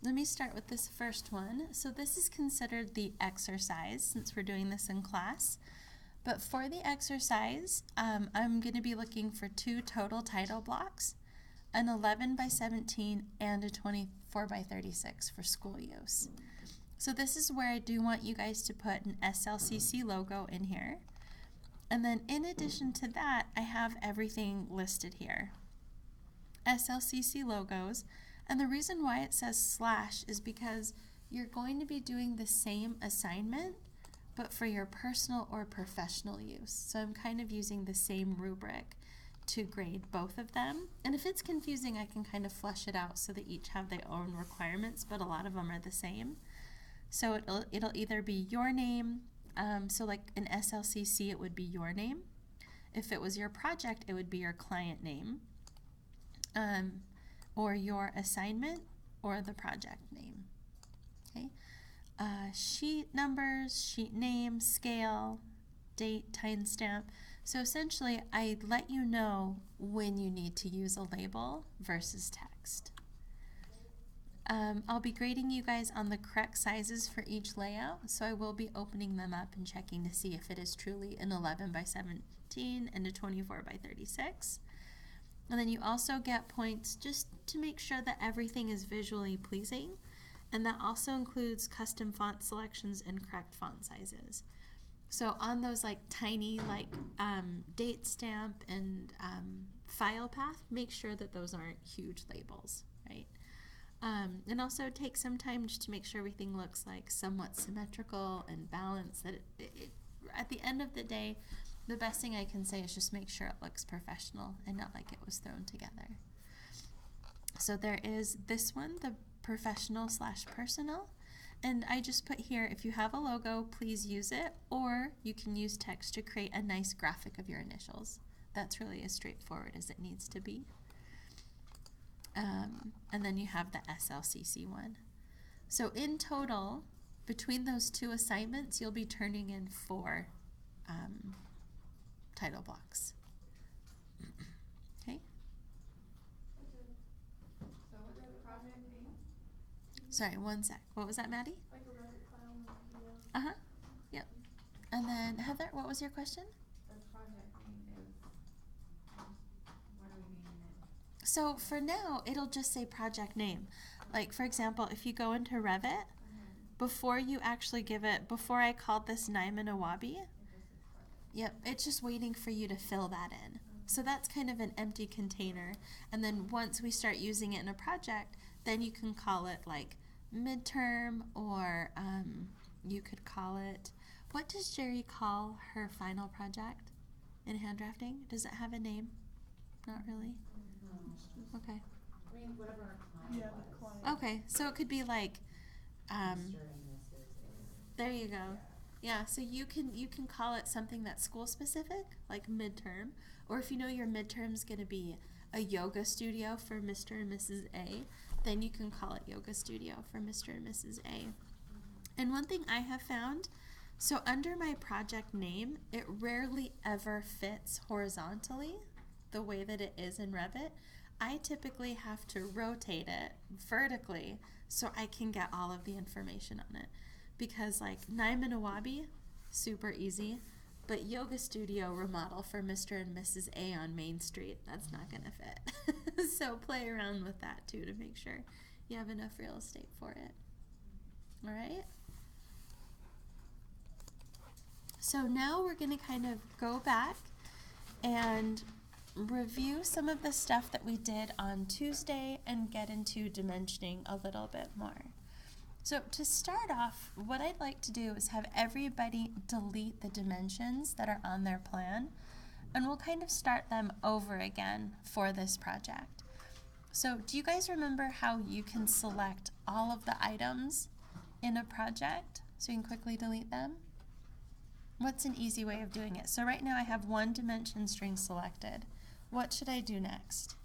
Let me start with this first one. So this is considered the exercise since we're doing this in class. But for the exercise, I'm going to be looking for two total title blocks, an 11 by 17 and a 24 by 36 for school use. So this is where I do want you guys to put an SLCC logo in here. And then in addition to that, I have everything listed here. SLCC logos. And the reason why it says slash is because you're going to be doing the same assignment, but for your personal or professional use. So I'm kind of using the same rubric to grade both of them. And if it's confusing, I can kind of flesh it out so that each have their own requirements, but a lot of them are the same. So it'll either be your name, so like an SLCC, it would be your name. If it was your project, it would be your client name, or your assignment, or the project name. Okay. Sheet numbers, sheet name, scale, date, timestamp. So essentially, I let you know when you need to use a label versus text. I'll be grading you guys on the correct sizes for each layout, so I will be opening them up and checking to see if it is truly an 11 by 17 and a 24 by 36. And then you also get points just to make sure that everything is visually pleasing. And that also includes custom font selections and correct font sizes. So on those like tiny like date stamp and file path, make sure that those aren't huge labels, right? And also take some time just to make sure everything looks like somewhat symmetrical and balanced. That at the end of the day, the best thing I can say is just make sure it looks professional and not like it was thrown together. So there is this one, the professional/personal. And I just put here, if you have a logo, please use it, or you can use text to create a nice graphic of your initials. That's really as straightforward as it needs to be. And then you have the SLCC one. So in total, between those two assignments, you'll be turning in 4 title blocks. Okay? So what's the project name? Sorry, one sec. What was that, Maddie? Like a Revit file in the PDF. Uh-huh. Yep. And then, Heather, what was your question? The project name is, what are we naming it? So for now, it'll just say project name. Like, for example, if you go into Revit, before you actually give it, before I called this Nyman Awabi, yep, it's just waiting for you to fill that in. So that's kind of an empty container. And then once we start using it in a project, then you can call it like midterm, or you could call it, what does Jerry call her final project in handdrafting? Does it have a name? Not really. Okay. I mean, whatever our client Yeah, was. the client. Okay, so it could be like, Mr. and Mrs. there you go. Yeah, so you can call it something that's school specific, like midterm, or if you know your midterm's gonna be a yoga studio for Mr. and Mrs. A, then you can call it yoga studio for Mr. and Mrs. A. And one thing I have found, so under my project name, it rarely ever fits horizontally the way that it is in Revit. I typically have to rotate it vertically so I can get all of the information on it. Because like Nyman Awabi, super easy, but yoga studio remodel for Mr. and Mrs. A on Main Street, that's not gonna fit. So play around with that too to make sure you have enough real estate for it. All right? So now we're gonna kind of go back and review some of the stuff that we did on Tuesday and get into dimensioning a little bit more. So to start off, what I'd like to do is have everybody delete the dimensions that are on their plan, and we'll kind of start them over again for this project. So do you guys remember how you can select all of the items in a project so you can quickly delete them? What's an easy way of doing it? So right now I have one dimension string selected. What should I do next?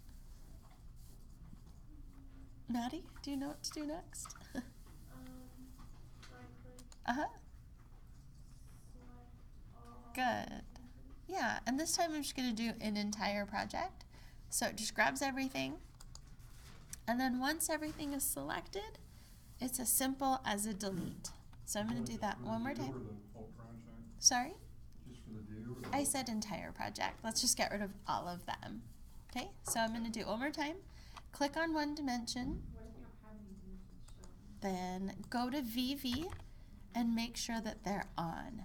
Maddie, do you know what to do next? Right click, Uh-huh. select all. Good. Yeah, and this time I'm just going to do an entire project. So it just grabs everything. And then once everything is selected, it's as simple as a delete. So I'm going to do that one more time. Sorry? Just for the view? Or the I said entire project. Let's just get rid of all of them. Okay, so I'm going to do it one more time. Click on one dimension, What if you don't have any dimensions shown? then go to VV and make sure that they're on.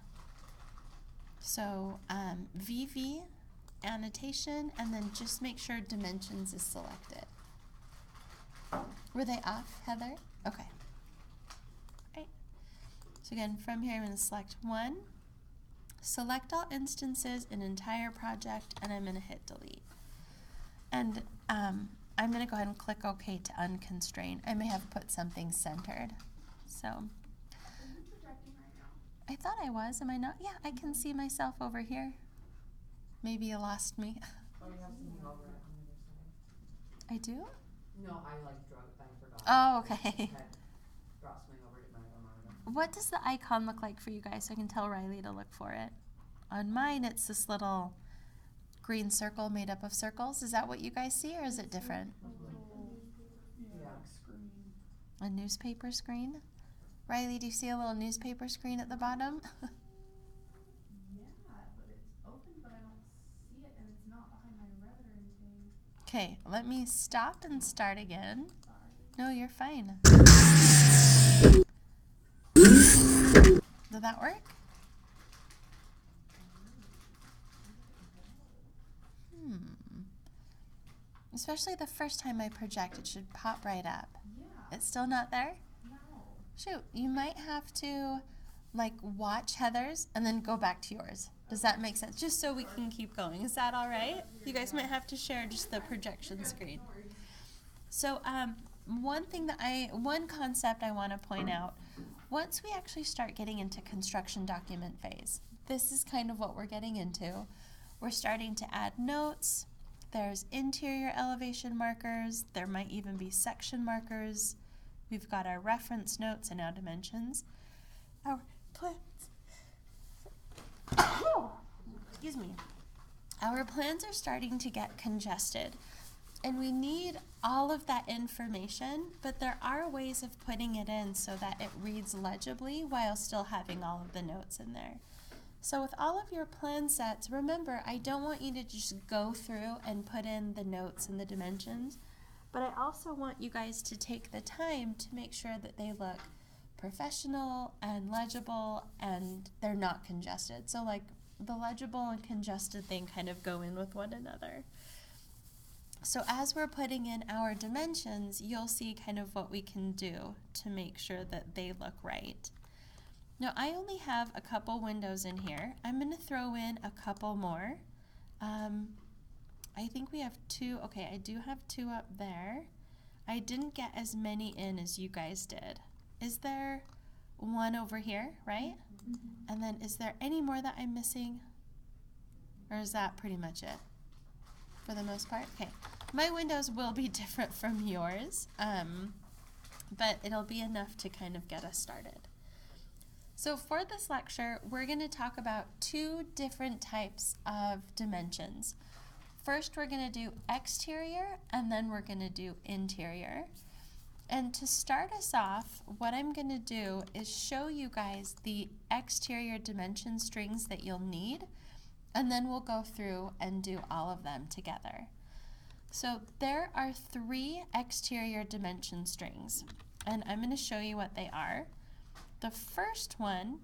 So VV, annotation, and then just make sure dimensions is selected. Were they off, Heather? Okay. Right. So again, from here I'm going to select one, select all instances in entire project, and I'm going to hit delete. And I'm going to go ahead and click OK to unconstrain. I may have put something centered. So Are you projecting right now? I thought I was. Am I not? Yeah, I can see myself over here. Maybe you lost me. Oh, you have something over it on the other side. I do? No, I like drug it, I forgot. Oh, I just okay. had brought something over to my monitor. What does the icon look like for you guys so I can tell Riley to look for it? On mine, it's this little green circle made up of circles. Is that what you guys see, or is it different? A little, yeah, Yeah. like screen. A newspaper screen? Riley, do you see a little newspaper screen at the bottom? Yeah, but it's open, but I don't see it, and it's not behind my Revit or anything. Okay, let me stop and start again. Sorry. No, you're fine. Did that work? Especially the first time I project, it should pop right up. Yeah. It's still not there? No. Shoot, you might have to like watch Heather's and then go back to yours. Does that make sense? Just so we can keep going. Is that all right? You guys might have to share just the projection screen. So one concept I want to point out, once we actually start getting into construction document phase, this is kind of what we're getting into. We're starting to add notes. There's interior elevation markers. There might even be section markers. We've got our reference notes and our dimensions. Our plans. Excuse me. Our plans are starting to get congested, and we need all of that information, but there are ways of putting it in so that it reads legibly while still having all of the notes in there. So with all of your plan sets, remember, I don't want you to just go through and put in the notes and the dimensions, but I also want you guys to take the time to make sure that they look professional and legible and they're not congested. So like the legible and congested thing kind of go in with one another. So as we're putting in our dimensions, you'll see kind of what we can do to make sure that they look right. Now I only have a couple windows in here. I'm going to throw in a couple more. I think we have two. Okay, I do have two up there. I didn't get as many in as you guys did. Is there one over here, right? Mm-hmm. And then is there any more that I'm missing? Or is that pretty much it for the most part? Okay, my windows will be different from yours, but it'll be enough to kind of get us started. So for this lecture, we're going to talk about two different types of dimensions. First, we're going to do exterior, and then we're going to do interior. And to start us off, what I'm going to do is show you guys the exterior dimension strings that you'll need, and then we'll go through and do all of them together. So there are 3 exterior dimension strings, and I'm going to show you what they are. The first one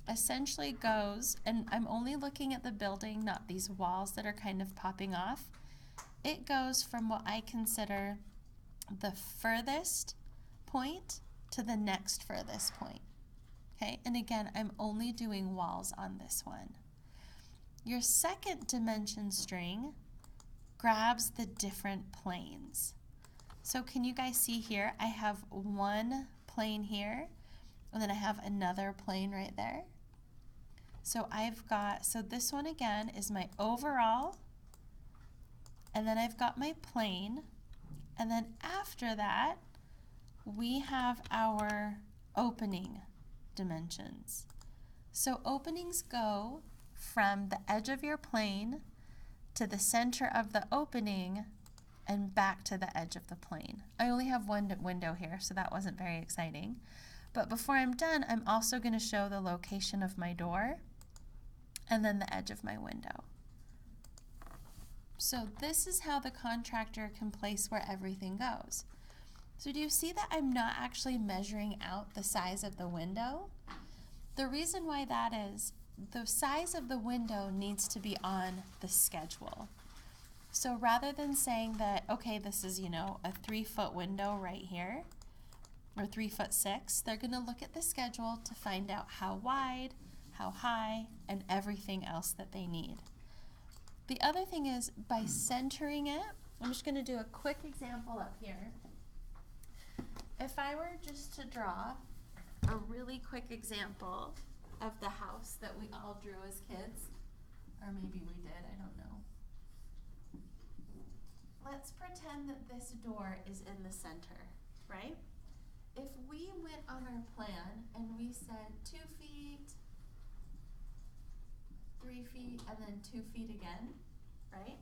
essentially goes, and I'm only looking at the building, not these walls that are kind of popping off. It goes from what I consider the furthest point to the next furthest point. Okay, and again, I'm only doing walls on this one. Your second dimension string grabs the different planes. So can you guys see here? I have one plane here, and then I have another plane right there. So so this one again is my overall, and then I've got my plane, and then after that, we have our opening dimensions. So openings go from the edge of your plane to the center of the opening and back to the edge of the plane. I only have one window here, so that wasn't very exciting. But before I'm done, I'm also going to show the location of my door and then the edge of my window. So this is how the contractor can place where everything goes. So do you see that I'm not actually measuring out the size of the window? The reason why that is, the size of the window needs to be on the schedule. So rather than saying that, okay, this is, a 3-foot window right here, or 3'6", they're going to look at the schedule to find out how wide, how high, and everything else that they need. The other thing is, by centering it, I'm just going to do a quick example up here. If I were just to draw a really quick example of the house that we all drew as kids, or maybe we did, I don't know. Let's pretend that this door is in the center, right? If we went on our plan and we said 2 feet, 3 feet, and then 2 feet again, right?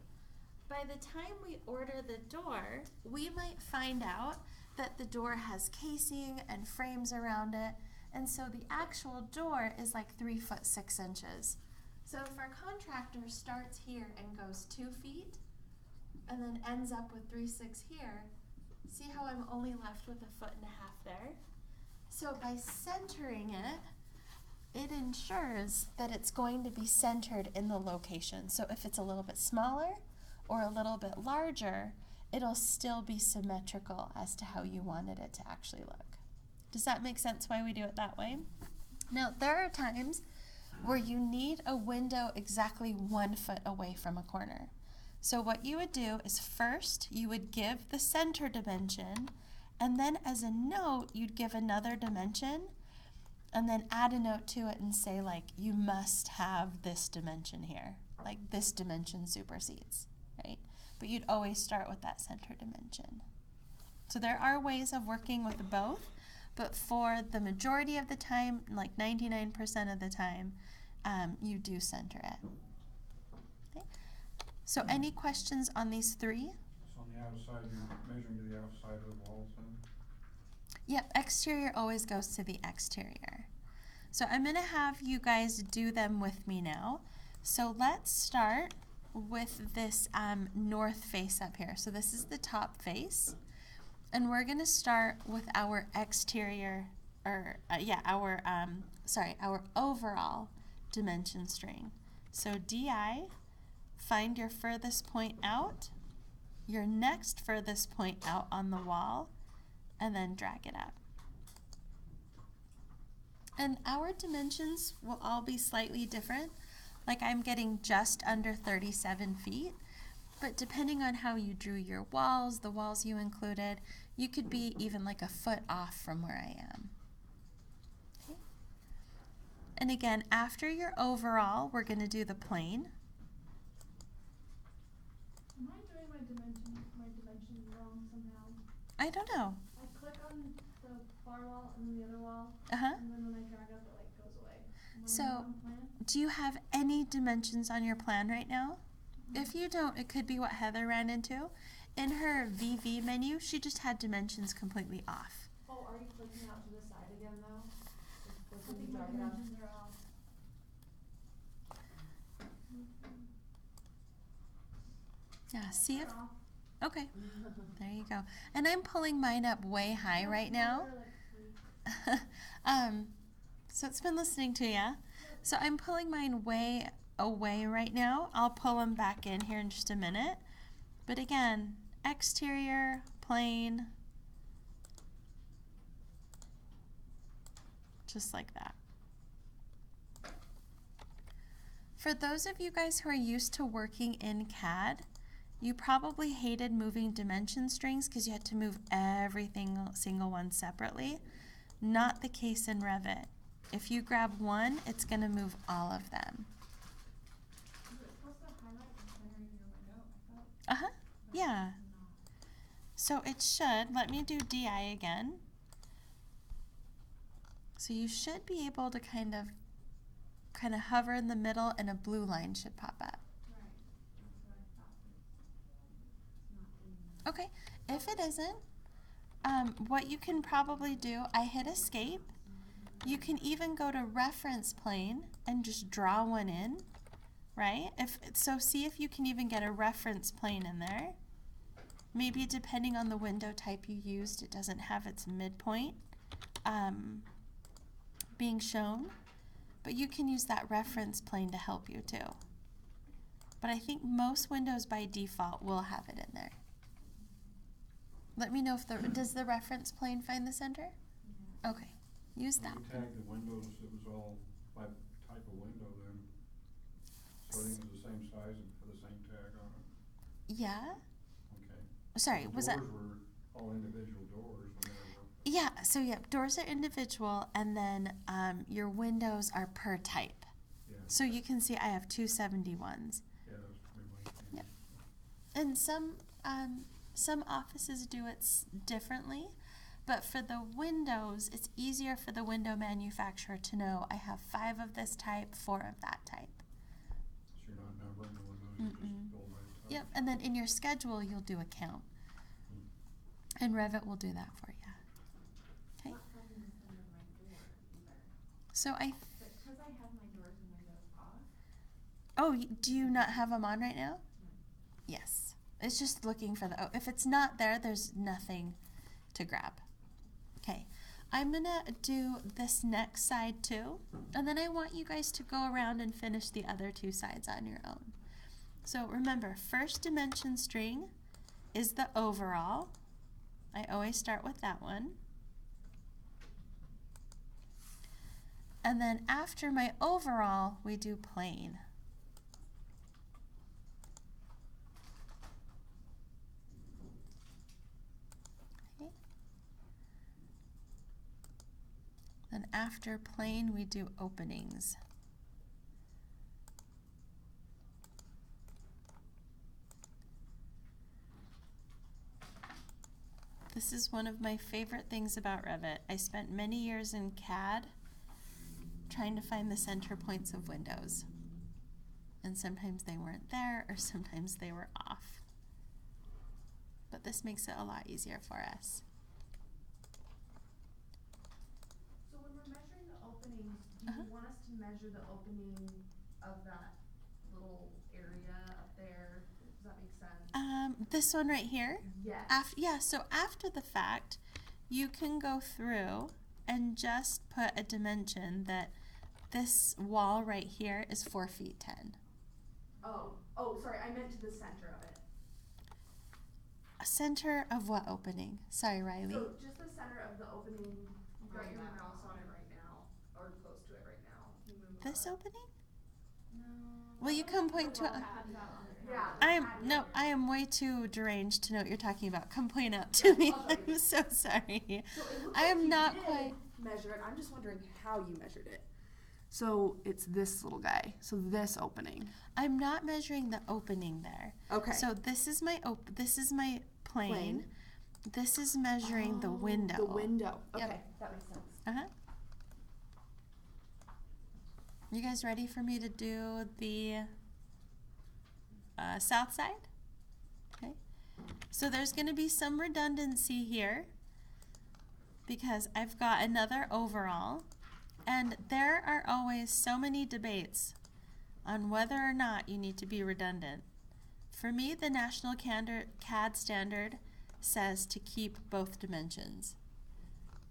By the time we order the door, we might find out that the door has casing and frames around it, and so the actual door is like 3'6". So if our contractor starts here and goes 2 feet, and then ends up with 3'6" here, see how I'm only left with 1.5 feet there? So by centering it, it ensures that it's going to be centered in the location. So if it's a little bit smaller or a little bit larger, it'll still be symmetrical as to how you wanted it to actually look. Does that make sense why we do it that way? Now, there are times where you need a window exactly 1 foot away from a corner. So what you would do is first you would give the center dimension, and then as a note you'd give another dimension, and then add a note to it and say, like, you must have this dimension here, like this dimension supersedes, right? But you'd always start with that center dimension. So there are ways of working with both, but for the majority of the time, like 99% of the time, you do center it. Okay. So any questions on these three? So on the outside, you're measuring to the outside of the walls then? Yep, exterior always goes to the exterior. So I'm going to have you guys do them with me now. So let's start with this north face up here. So this is the top face. And we're going to start with our exterior, or our overall dimension string. So DI, find your furthest point out, your next furthest point out on the wall, and then drag it up. And our dimensions will all be slightly different. Like I'm getting just under 37 feet, but depending on how you drew your walls, the walls you included, you could be even like a foot off from where I am. Okay. And again, after your overall, we're going to do the plane. Am I doing my dimension wrong somehow? I don't know. I click on the far wall and then the other wall, Uh-huh. and then when I drag up, it like goes away. Am I So, on the wrong plan? do you have any dimensions on your plan right now? If you don't, it could be what Heather ran into. In her VV menu, she just had dimensions completely off. Oh, are you clicking out to the side again though? I Just when you think my drag it up? dimensions are off. Yeah, see if, They're off. okay, there you go. And I'm pulling mine up way high right now. They're like 3. So it's been listening to ya. So I'm pulling mine way away right now. I'll pull them back in here in just a minute. But again, exterior, plane, just like that. For those of you guys who are used to working in CAD, you probably hated moving dimension strings because you had to move everything single one separately. Not the case in Revit. If you grab one, it's going to move all of them. Is it supposed to highlight the center of your window? I thought. Uh-huh, yeah. So it should, let me do DI again. So you should be able to kind of hover in the middle and a blue line should pop up. Right. That's what I thought. It's not doing that. Okay, if it isn't, what you can probably do, I hit escape. You can even go to reference plane and just draw one in, right? So see if you can even get a reference plane in there. Maybe depending on the window type you used, it doesn't have its midpoint being shown, but you can use that reference plane to help you too. But I think most windows by default will have it in there. Let me know if does the reference plane find the center? Okay, use that. When you tagged the windows, it was all by type of window then. So everything was the same size and for the same tag on it? Yeah? Okay. Sorry, The was that? doors were all individual doors when they were. Yeah, so yeah, doors are individual and then your windows are per type. Yeah. So you can see I have 271s. Yeah, that was pretty much. Yep. And some offices do it differently, but for the windows, it's easier for the window manufacturer to know I have 5 of this type, 4 of that type. So you're not numbering the windows, you Mm-mm. just go by type. Yep, and then in your schedule, you'll do a count. And Revit will do that for you. Okay, Not finding the center of my door either. so But because I have my doors and windows off, do you not have them on right now? Yes. It's just looking for if it's not there, there's nothing to grab. Okay. I'm gonna do this next side too, and then I want you guys to go around and finish the other two sides on your own. So remember, first dimension string is the overall. I always start with that one. And then after my overall, we do plane. Okay. Then after plane, we do openings. This is one of my favorite things about Revit. I spent many years in CAD trying to find the center points of windows. And sometimes they weren't there, or sometimes they were off. But this makes it a lot easier for us. So when we're measuring the openings, do you want us to measure the opening of that little area up there? Does that make sense? This one right here? Yes. So after the fact, you can go through and just put a dimension that this wall right here is 4 feet 10. Oh, sorry, I meant to the center of it. A center of what opening? Sorry, Riley. So just the center of the opening, you've got your mouse on it right now, or close to it right now. You move This up. opening? No. Well, you can point to it. Yeah. I am way too deranged to know what you're talking about. Come point out to me. I'll show you. I'm so sorry. So it looks I like am you not did quite. measure it. I'm just wondering how you measured it. So it's this little guy. So this opening. I'm not measuring the opening there. Okay. So this is my plane. This is measuring the window. The window. Okay, Yep. that makes sense. Uh-huh. You guys ready for me to do the south side? Okay. So there's going to be some redundancy here because I've got another overall, and there are always so many debates on whether or not you need to be redundant. For me, the National CAD standard says to keep both dimensions.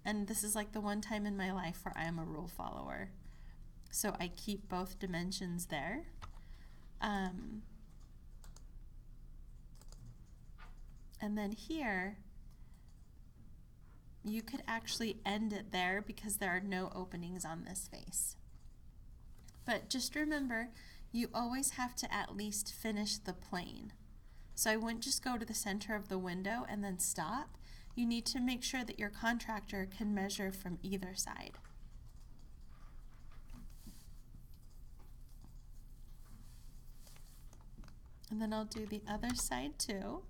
And this is like the one time in my life where I am a rule follower. So I keep both dimensions there. And then here, you could actually end it there because there are no openings on this face. But just remember, you always have to at least finish the plane. So I wouldn't just go to the center of the window and then stop. You need to make sure that your contractor can measure from either side. And then I'll do the other side too.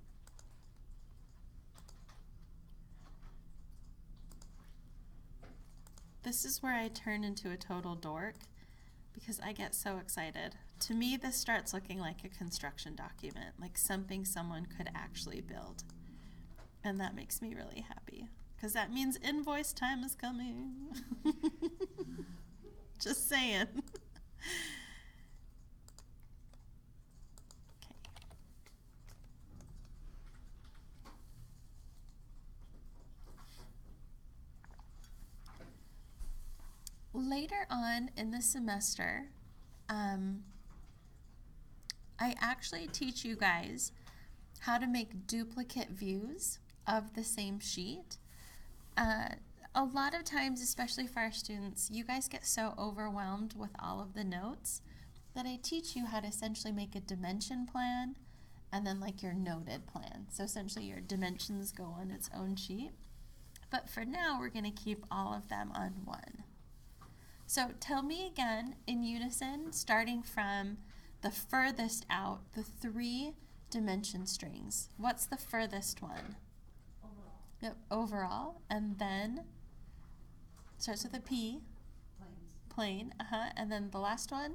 This is where I turn into a total dork because I get so excited. To me, this starts looking like a construction document, like something someone could actually build. And that makes me really happy because that means invoice time is coming. Just saying. Later on in the semester, I actually teach you guys how to make duplicate views of the same sheet. A lot of times, especially for our students, you guys get so overwhelmed with all of the notes that I teach you how to essentially make a dimension plan and then like your noted plan. So essentially your dimensions go on its own sheet. But for now, we're going to keep all of them on one. So tell me again in unison, starting from the furthest out, the 3 dimension strings. What's the furthest one? Overall. Yep, overall. And then starts with a P. Planes. Plane, and then the last one,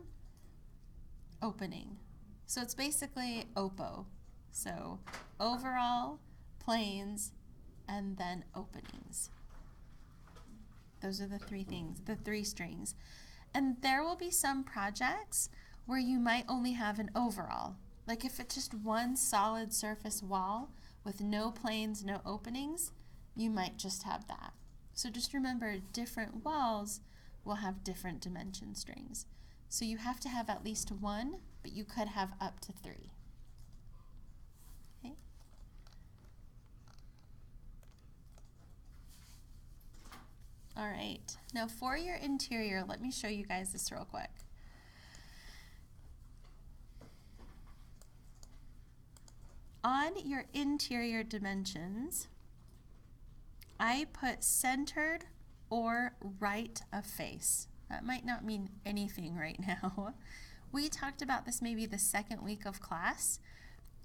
opening. So it's basically OPO. So overall, planes, and then openings. Those are the 3 things, the 3 strings. And there will be some projects where you might only have an overall. Like if it's just one solid surface wall with no planes, no openings, you might just have that. So just remember, different walls will have different dimension strings. So you have to have at least one, but you could have up to 3. Okay? All right, now for your interior, let me show you guys this real quick. On your interior dimensions, I put centered or right of face. That might not mean anything right now. We talked about this maybe the second week of class,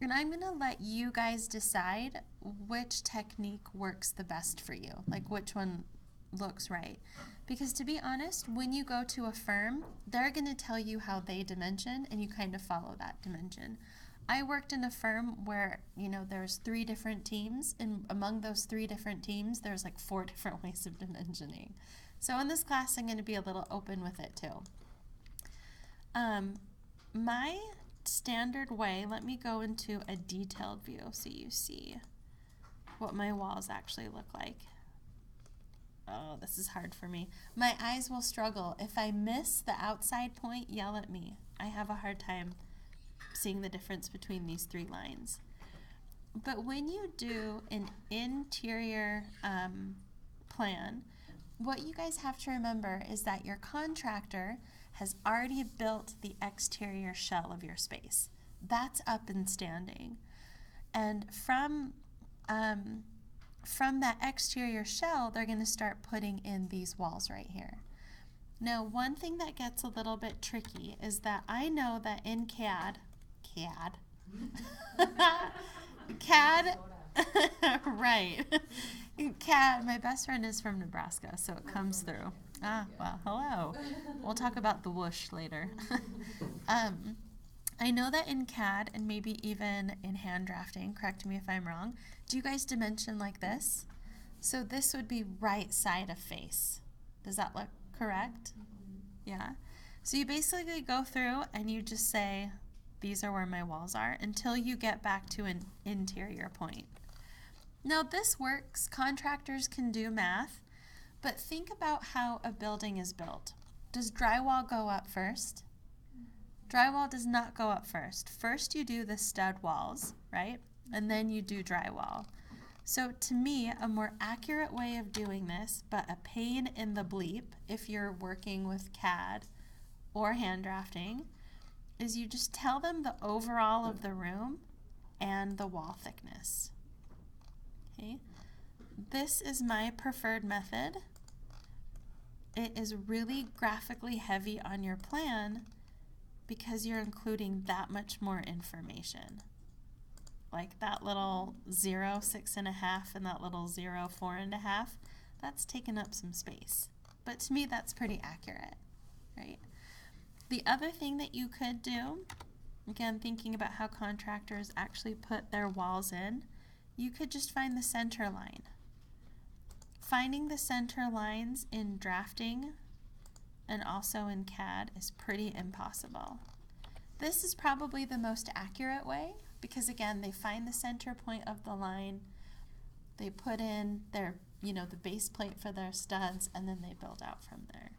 and I'm gonna let you guys decide which technique works the best for you, like which one looks right. Because to be honest, when you go to a firm, they're gonna tell you how they dimension and you kind of follow that dimension. I worked in a firm where, you know, there's 3 different teams, and among those 3 different teams, there's like 4 different ways of dimensioning. So in this class, I'm going to be a little open with it too. My standard way, let me go into a detailed view so you see what my walls actually look like. Oh, this is hard for me. My eyes will struggle. If I miss the outside point, yell at me. I have a hard time seeing the difference between these 3 lines. But when you do an interior plan, what you guys have to remember is that your contractor has already built the exterior shell of your space. That's up and standing. And from that exterior shell, they're going to start putting in these walls right here. Now, one thing that gets a little bit tricky is that I know that in CAD, right, CAD, my best friend is from Nebraska, so it comes through. Ah, well, hello. We'll talk about the whoosh later. I know that in CAD and maybe even in hand drafting, correct me if I'm wrong, do you guys dimension like this? So this would be right side of face. Does that look correct? Yeah. So you basically go through and you just say, these are where my walls are, until you get back to an interior point. Now this works. Contractors can do math, but think about how a building is built. Does drywall go up first? Drywall does not go up first. First you do the stud walls, right? And then you do drywall. So to me, a more accurate way of doing this, but a pain in the bleep if you're working with CAD or hand drafting, is you just tell them the overall of the room and the wall thickness. Okay, this is my preferred method. It is really graphically heavy on your plan because you're including that much more information. Like that little 0, 6.5 and that little 0, 4.5, that's taken up some space. But to me, that's pretty accurate, right? The other thing that you could do, again, thinking about how contractors actually put their walls in, you could just find the center line. Finding the center lines in drafting and also in CAD is pretty impossible. This is probably the most accurate way because, again, they find the center point of the line, they put in their, the base plate for their studs, and then they build out from there.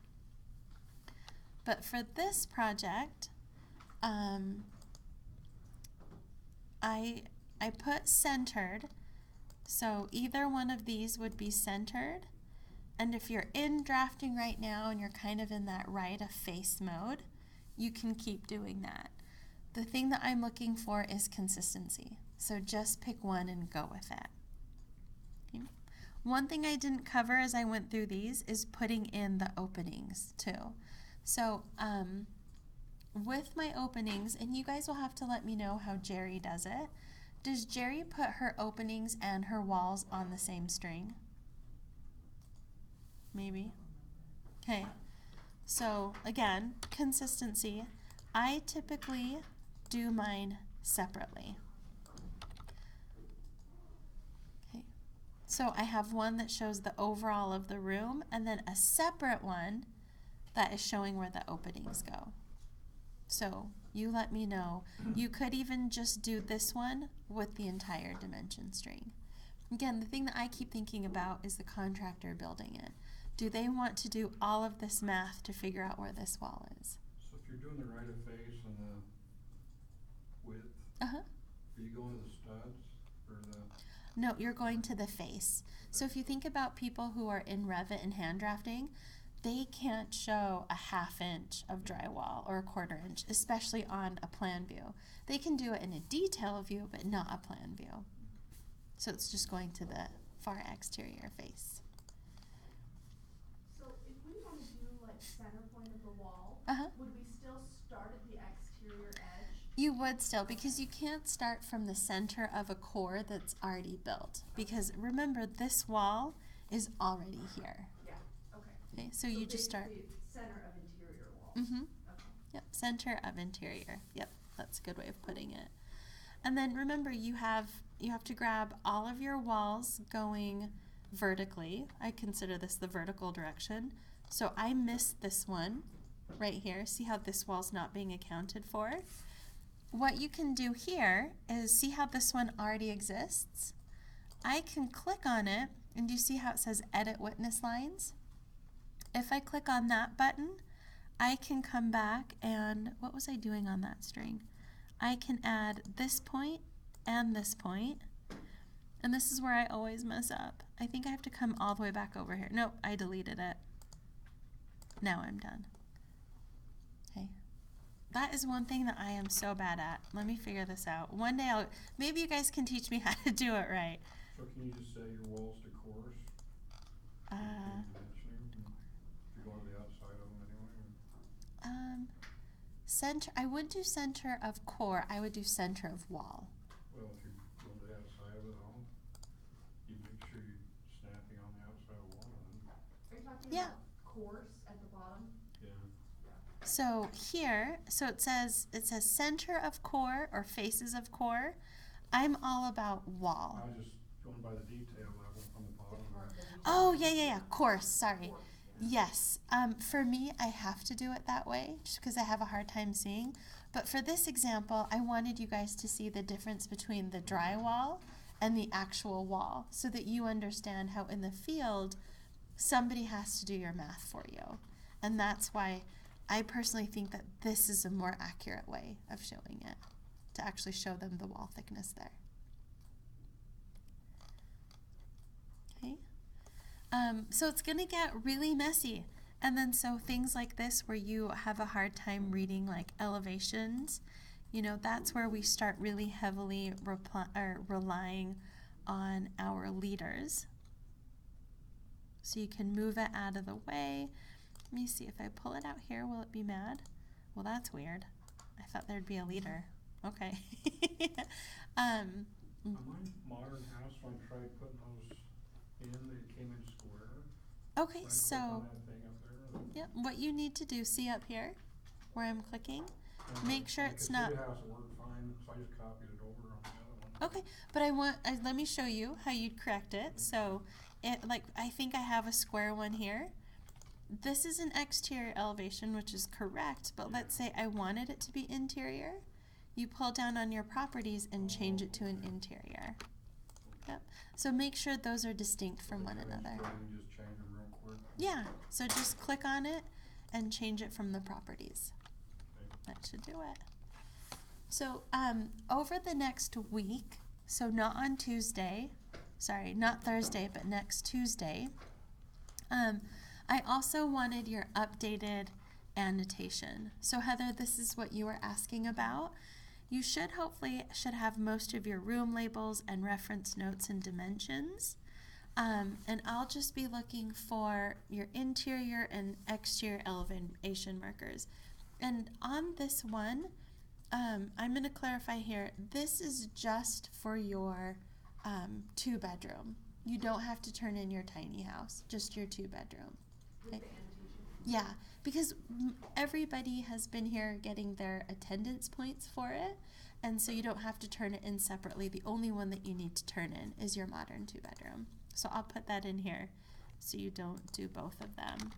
But for this project, I put centered, so either one of these would be centered. And if you're in drafting right now and you're kind of in that right of face mode, you can keep doing that. The thing that I'm looking for is consistency. So just pick one and go with it. Okay. One thing I didn't cover as I went through these is putting in the openings too. So with my openings, and you guys will have to let me know how Jerry does it. Does Jerry put her openings and her walls on the same string? Maybe. Okay. So again, consistency. I typically do mine separately. Okay. So I have one that shows the overall of the room and then a separate one that is showing where the openings go. So you let me know. You could even just do this one with the entire dimension string. Again, the thing that I keep thinking about is the contractor building it. Do they want to do all of this math to figure out where this wall is? So if you're doing the right of face and the width, Uh-huh. are you going to the studs or the? No, you're going to the face. So if you think about people who are in Revit and hand drafting, they can't show a 1/2 inch of drywall or a 1/4 inch, especially on a plan view. They can do it in a detail view, but not a plan view. So it's just going to the far exterior face. So if we want to do like center point of the wall, Uh-huh. would we still start at the exterior edge? You would still, because you can't start from the center of a core that's already built. Because remember, this wall is already here. Yeah, okay. Okay, so you just start. basically center of interior wall. Mm-hmm. Okay. Yep, center of interior. Yep, that's a good way of putting it. And then remember, you have to grab all of your walls going vertically. I consider this the vertical direction. So I missed this one right here. See how this wall's not being accounted for? What you can do here is see how this one already exists? I can click on it, and do you see how it says Edit Witness Lines? If I click on that button, I can come back and, what was I doing on that string? I can add this point and this point. And this is where I always mess up. I think I have to come all the way back over here. Nope, I deleted it. Now I'm done. Okay. That is one thing that I am so bad at. Let me figure this out. One day maybe you guys can teach me how to do it right. So can you just set your walls to course? If you're going to the outside of them anyway? Center, I would do center of core. I would do center of wall. Well, if you're going to the outside of it all, you make sure you're snapping on the outside of the wall then. Are you talking Yeah. about course at the bottom? Yeah. So here, so it says center of core or faces of core. I'm all about wall. I was just going by the detail level on the bottom. Oh, yeah. Course, sorry. Yes. For me, I have to do it that way just because I have a hard time seeing. But for this example, I wanted you guys to see the difference between the drywall and the actual wall so that you understand how in the field, somebody has to do your math for you. And that's why I personally think that this is a more accurate way of showing it, to actually show them the wall thickness there. Okay. So it's going to get really messy. And then so things like this where you have a hard time reading like elevations, that's where we start really heavily relying on our leaders. So you can move it out of the way. Let me see, if I pull it out here, will it be mad? Well, that's weird. I thought there'd be a leader. Okay. On my modern house, when I tried putting those in, they came in square. Okay, When I click so on that thing up there, what you need to do, see up here where I'm clicking? and Make sure the it's not. Casita house, it worked fine, so I just copied it over on the other one. Okay, but let me show you how you'd correct it. So, I think I have a square one here. This is an exterior elevation, which is correct, but let's say I wanted it to be interior. You pull down on your properties and change it to an interior. Yep. So make sure those are distinct from one another. You just change them real quick. Yeah, so just click on it and change it from the properties. That should do it. So over the next week, so not on Tuesday, sorry, not Thursday, but next Tuesday, I also wanted your updated annotation. So Heather, this is what you were asking about. You hopefully should have most of your room labels and reference notes and dimensions. And I'll just be looking for your interior and exterior elevation markers. And on this one, I'm going to clarify here, this is just for your 2-bedroom. You don't have to turn in your tiny house, just your 2-bedroom. With the annotation? Yeah, because everybody has been here getting their attendance points for it, and so you don't have to turn it in separately. The only one that you need to turn in is your modern 2-bedroom. So I'll put that in here so you don't do both of them.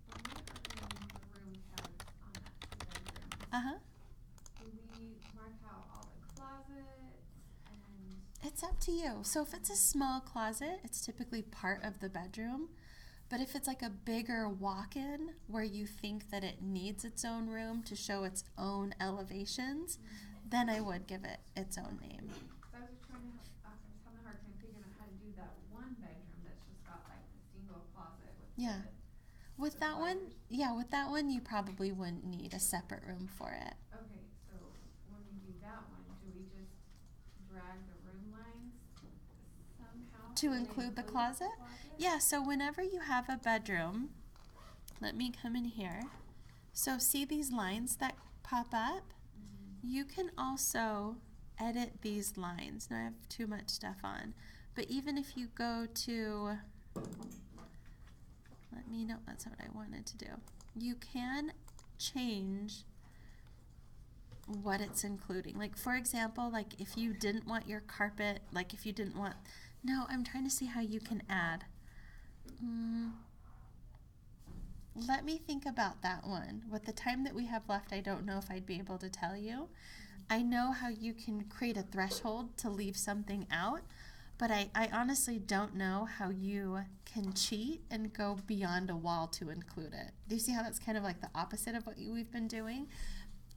When we are doing the room counts on that 2-bedroom, Uh-huh. do we mark out all the closets and It's up to you. So if it's a small closet, it's typically part of the bedroom. But if it's like a bigger walk-in where you think that it needs its own room to show its own elevations, then I would give it its own name. So I was just trying to, I was having a hard time figuring out how to do that one bedroom that's just got like the single closet with Yeah. With the that one, sliders. yeah, with that one you probably wouldn't need a separate room for it. Okay, so when we do that one, do we just drag the room lines somehow? To so they include the closet? Yeah, so whenever you have a bedroom, let me come in here. So see these lines that pop up? You can also edit these lines. Now I have too much stuff on. But even if you go to, let me know, that's what I wanted to do. You can change what it's including. Like for example, like if you didn't want your carpet, like if you didn't want, no, I'm trying to see how you can add. Let me think about that one. With the time that we have left, I don't know if I'd be able to tell you. I know how you can create a threshold to leave something out, but I honestly don't know how you can cheat and go beyond a wall to include it. Do you see how that's kind of like the opposite of what we've been doing?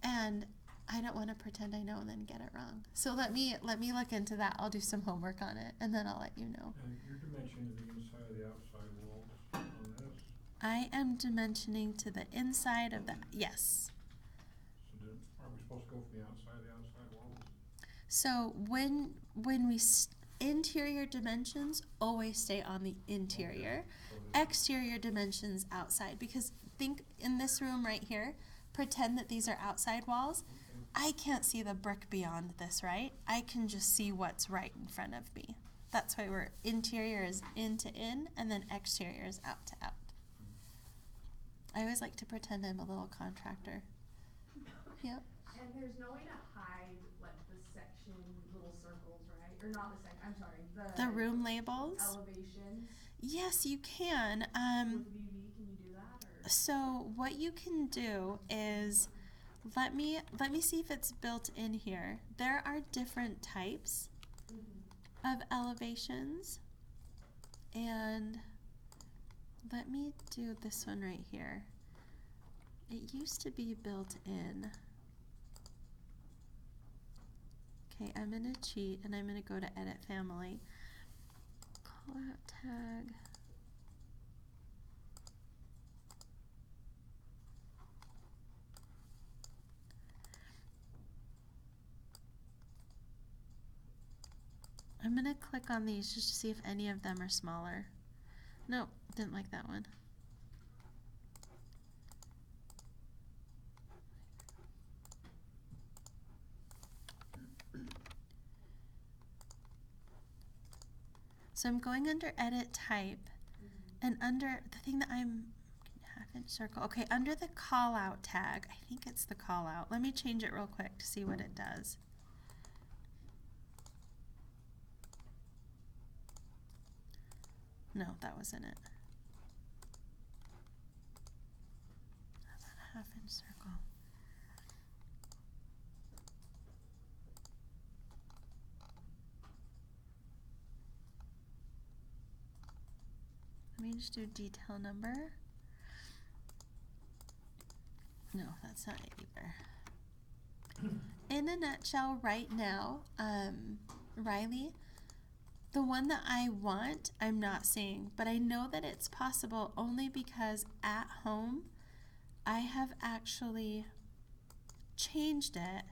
And I don't want to pretend I know and then get it wrong. So let me look into that. I'll do some homework on it, and then I'll let you know. And you're dimensioning the inside of the outside walls on this? I am dimensioning to the inside of the, yes. So aren't we supposed to go from the outside walls? So when we interior dimensions always stay on the interior. Okay. Exterior dimensions outside, because think in this room right here, pretend that these are outside walls. Okay. I can't see the brick beyond this, right? I can just see what's right in front of me. That's why we're interior is in to in, and then exterior is out to out. I always like to pretend I'm a little contractor. Yep. And there's no way to hide like the section little circles, right? Or not the section, I'm sorry, The room labels? elevations. Yes, you can. With VV, can you do that? Or? So what you can do is, let me see if it's built in here. There are different types of elevations, and let me do this one right here. It used to be built in. Okay, I'm gonna cheat and I'm gonna go to edit family. Call out tag. I'm gonna click on these just to see if any of them are smaller. Nope, didn't like that one. So I'm going under edit type, and under the thing that I'm half-inch circle. Okay, under the call out tag, I think it's the call out. Let me change it real quick to see what it does. No, that wasn't it. Half-inch circle. Let me just do detail number. No, that's not it either. In a nutshell, right now, Riley, the one that I want, I'm not seeing, but I know that it's possible only because at home, I have actually changed it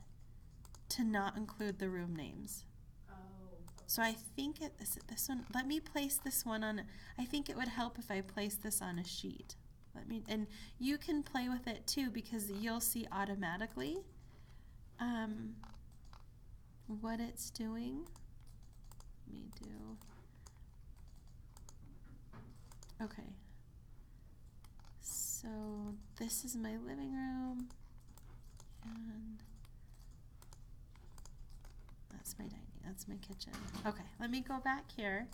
to not include the room names. Oh. So I think is it this one? Let me place this one on, I think it would help if I place this on a sheet. And you can play with it too, because you'll see automatically what it's doing. Let me do, okay. So this is my living room, and that's my dining, that's my kitchen. Okay, let me go back here.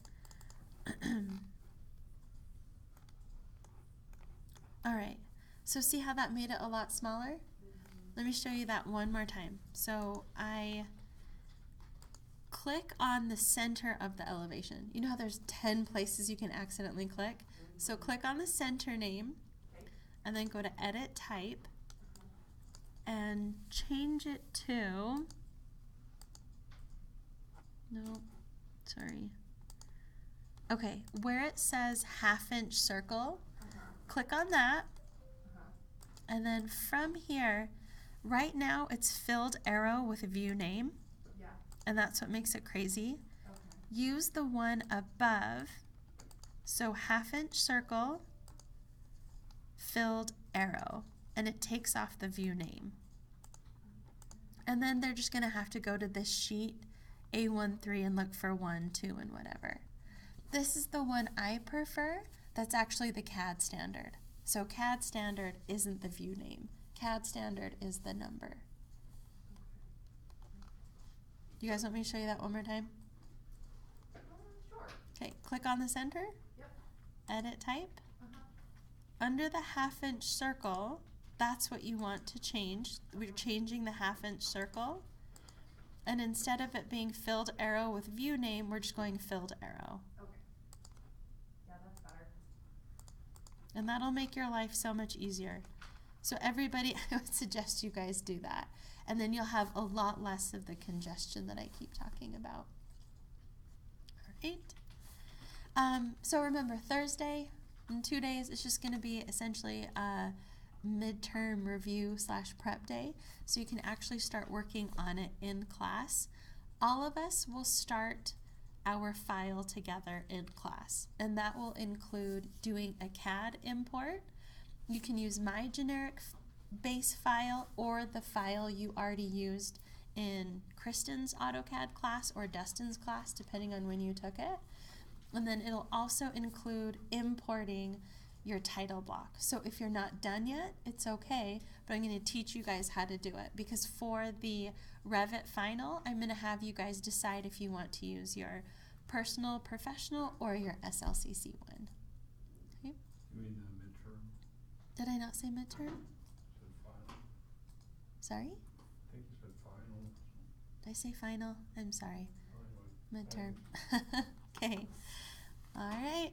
All right, so see how that made it a lot smaller? Let me show you that one more time. So I click on the center of the elevation. You know how there's 10 places you can accidentally click? So click on the center name and then go to Edit Type and change it to, no, sorry. Okay, where it says 1/2" circle, click on that, and then from here, right now it's filled arrow with view name, Yeah. and that's what makes it crazy. Okay. Use the one above, so 1/2" circle, filled arrow, and it takes off the view name. And then they're just going to have to go to this sheet, A13, and look for 1, 2, and whatever. This is the one I prefer. That's actually the CAD standard. So CAD standard isn't the view name. CAD standard is the number. You guys want me to show you that one more time? Sure. Okay, click on the center, Yep. Edit Type. Under the 1/2" circle, that's what you want to change. We're changing the 1/2" circle. And instead of it being filled arrow with view name, we're just going filled arrow. Okay. Yeah, that's better. And that'll make your life so much easier. So everybody, I would suggest you guys do that. And then you'll have a lot less of the congestion that I keep talking about. All right. So remember, Thursday, in 2 days, it's just going to be essentially a midterm review / prep day. So you can actually start working on it in class. All of us will start our file together in class, and that will include doing a CAD import. You can use my generic base file or the file you already used in Kristen's AutoCAD class or Dustin's class, depending on when you took it. And then it'll also include importing your title block. So if you're not done yet, it's okay, but I'm going to teach you guys how to do it, because for the Revit final, I'm going to have you guys decide if you want to use your personal, professional, or your SLCC one. Okay. You mean the midterm? Did I not say midterm? Said final. Sorry? I think you said final. Did I say final? I'm sorry. Anyway. Midterm. Okay. All right.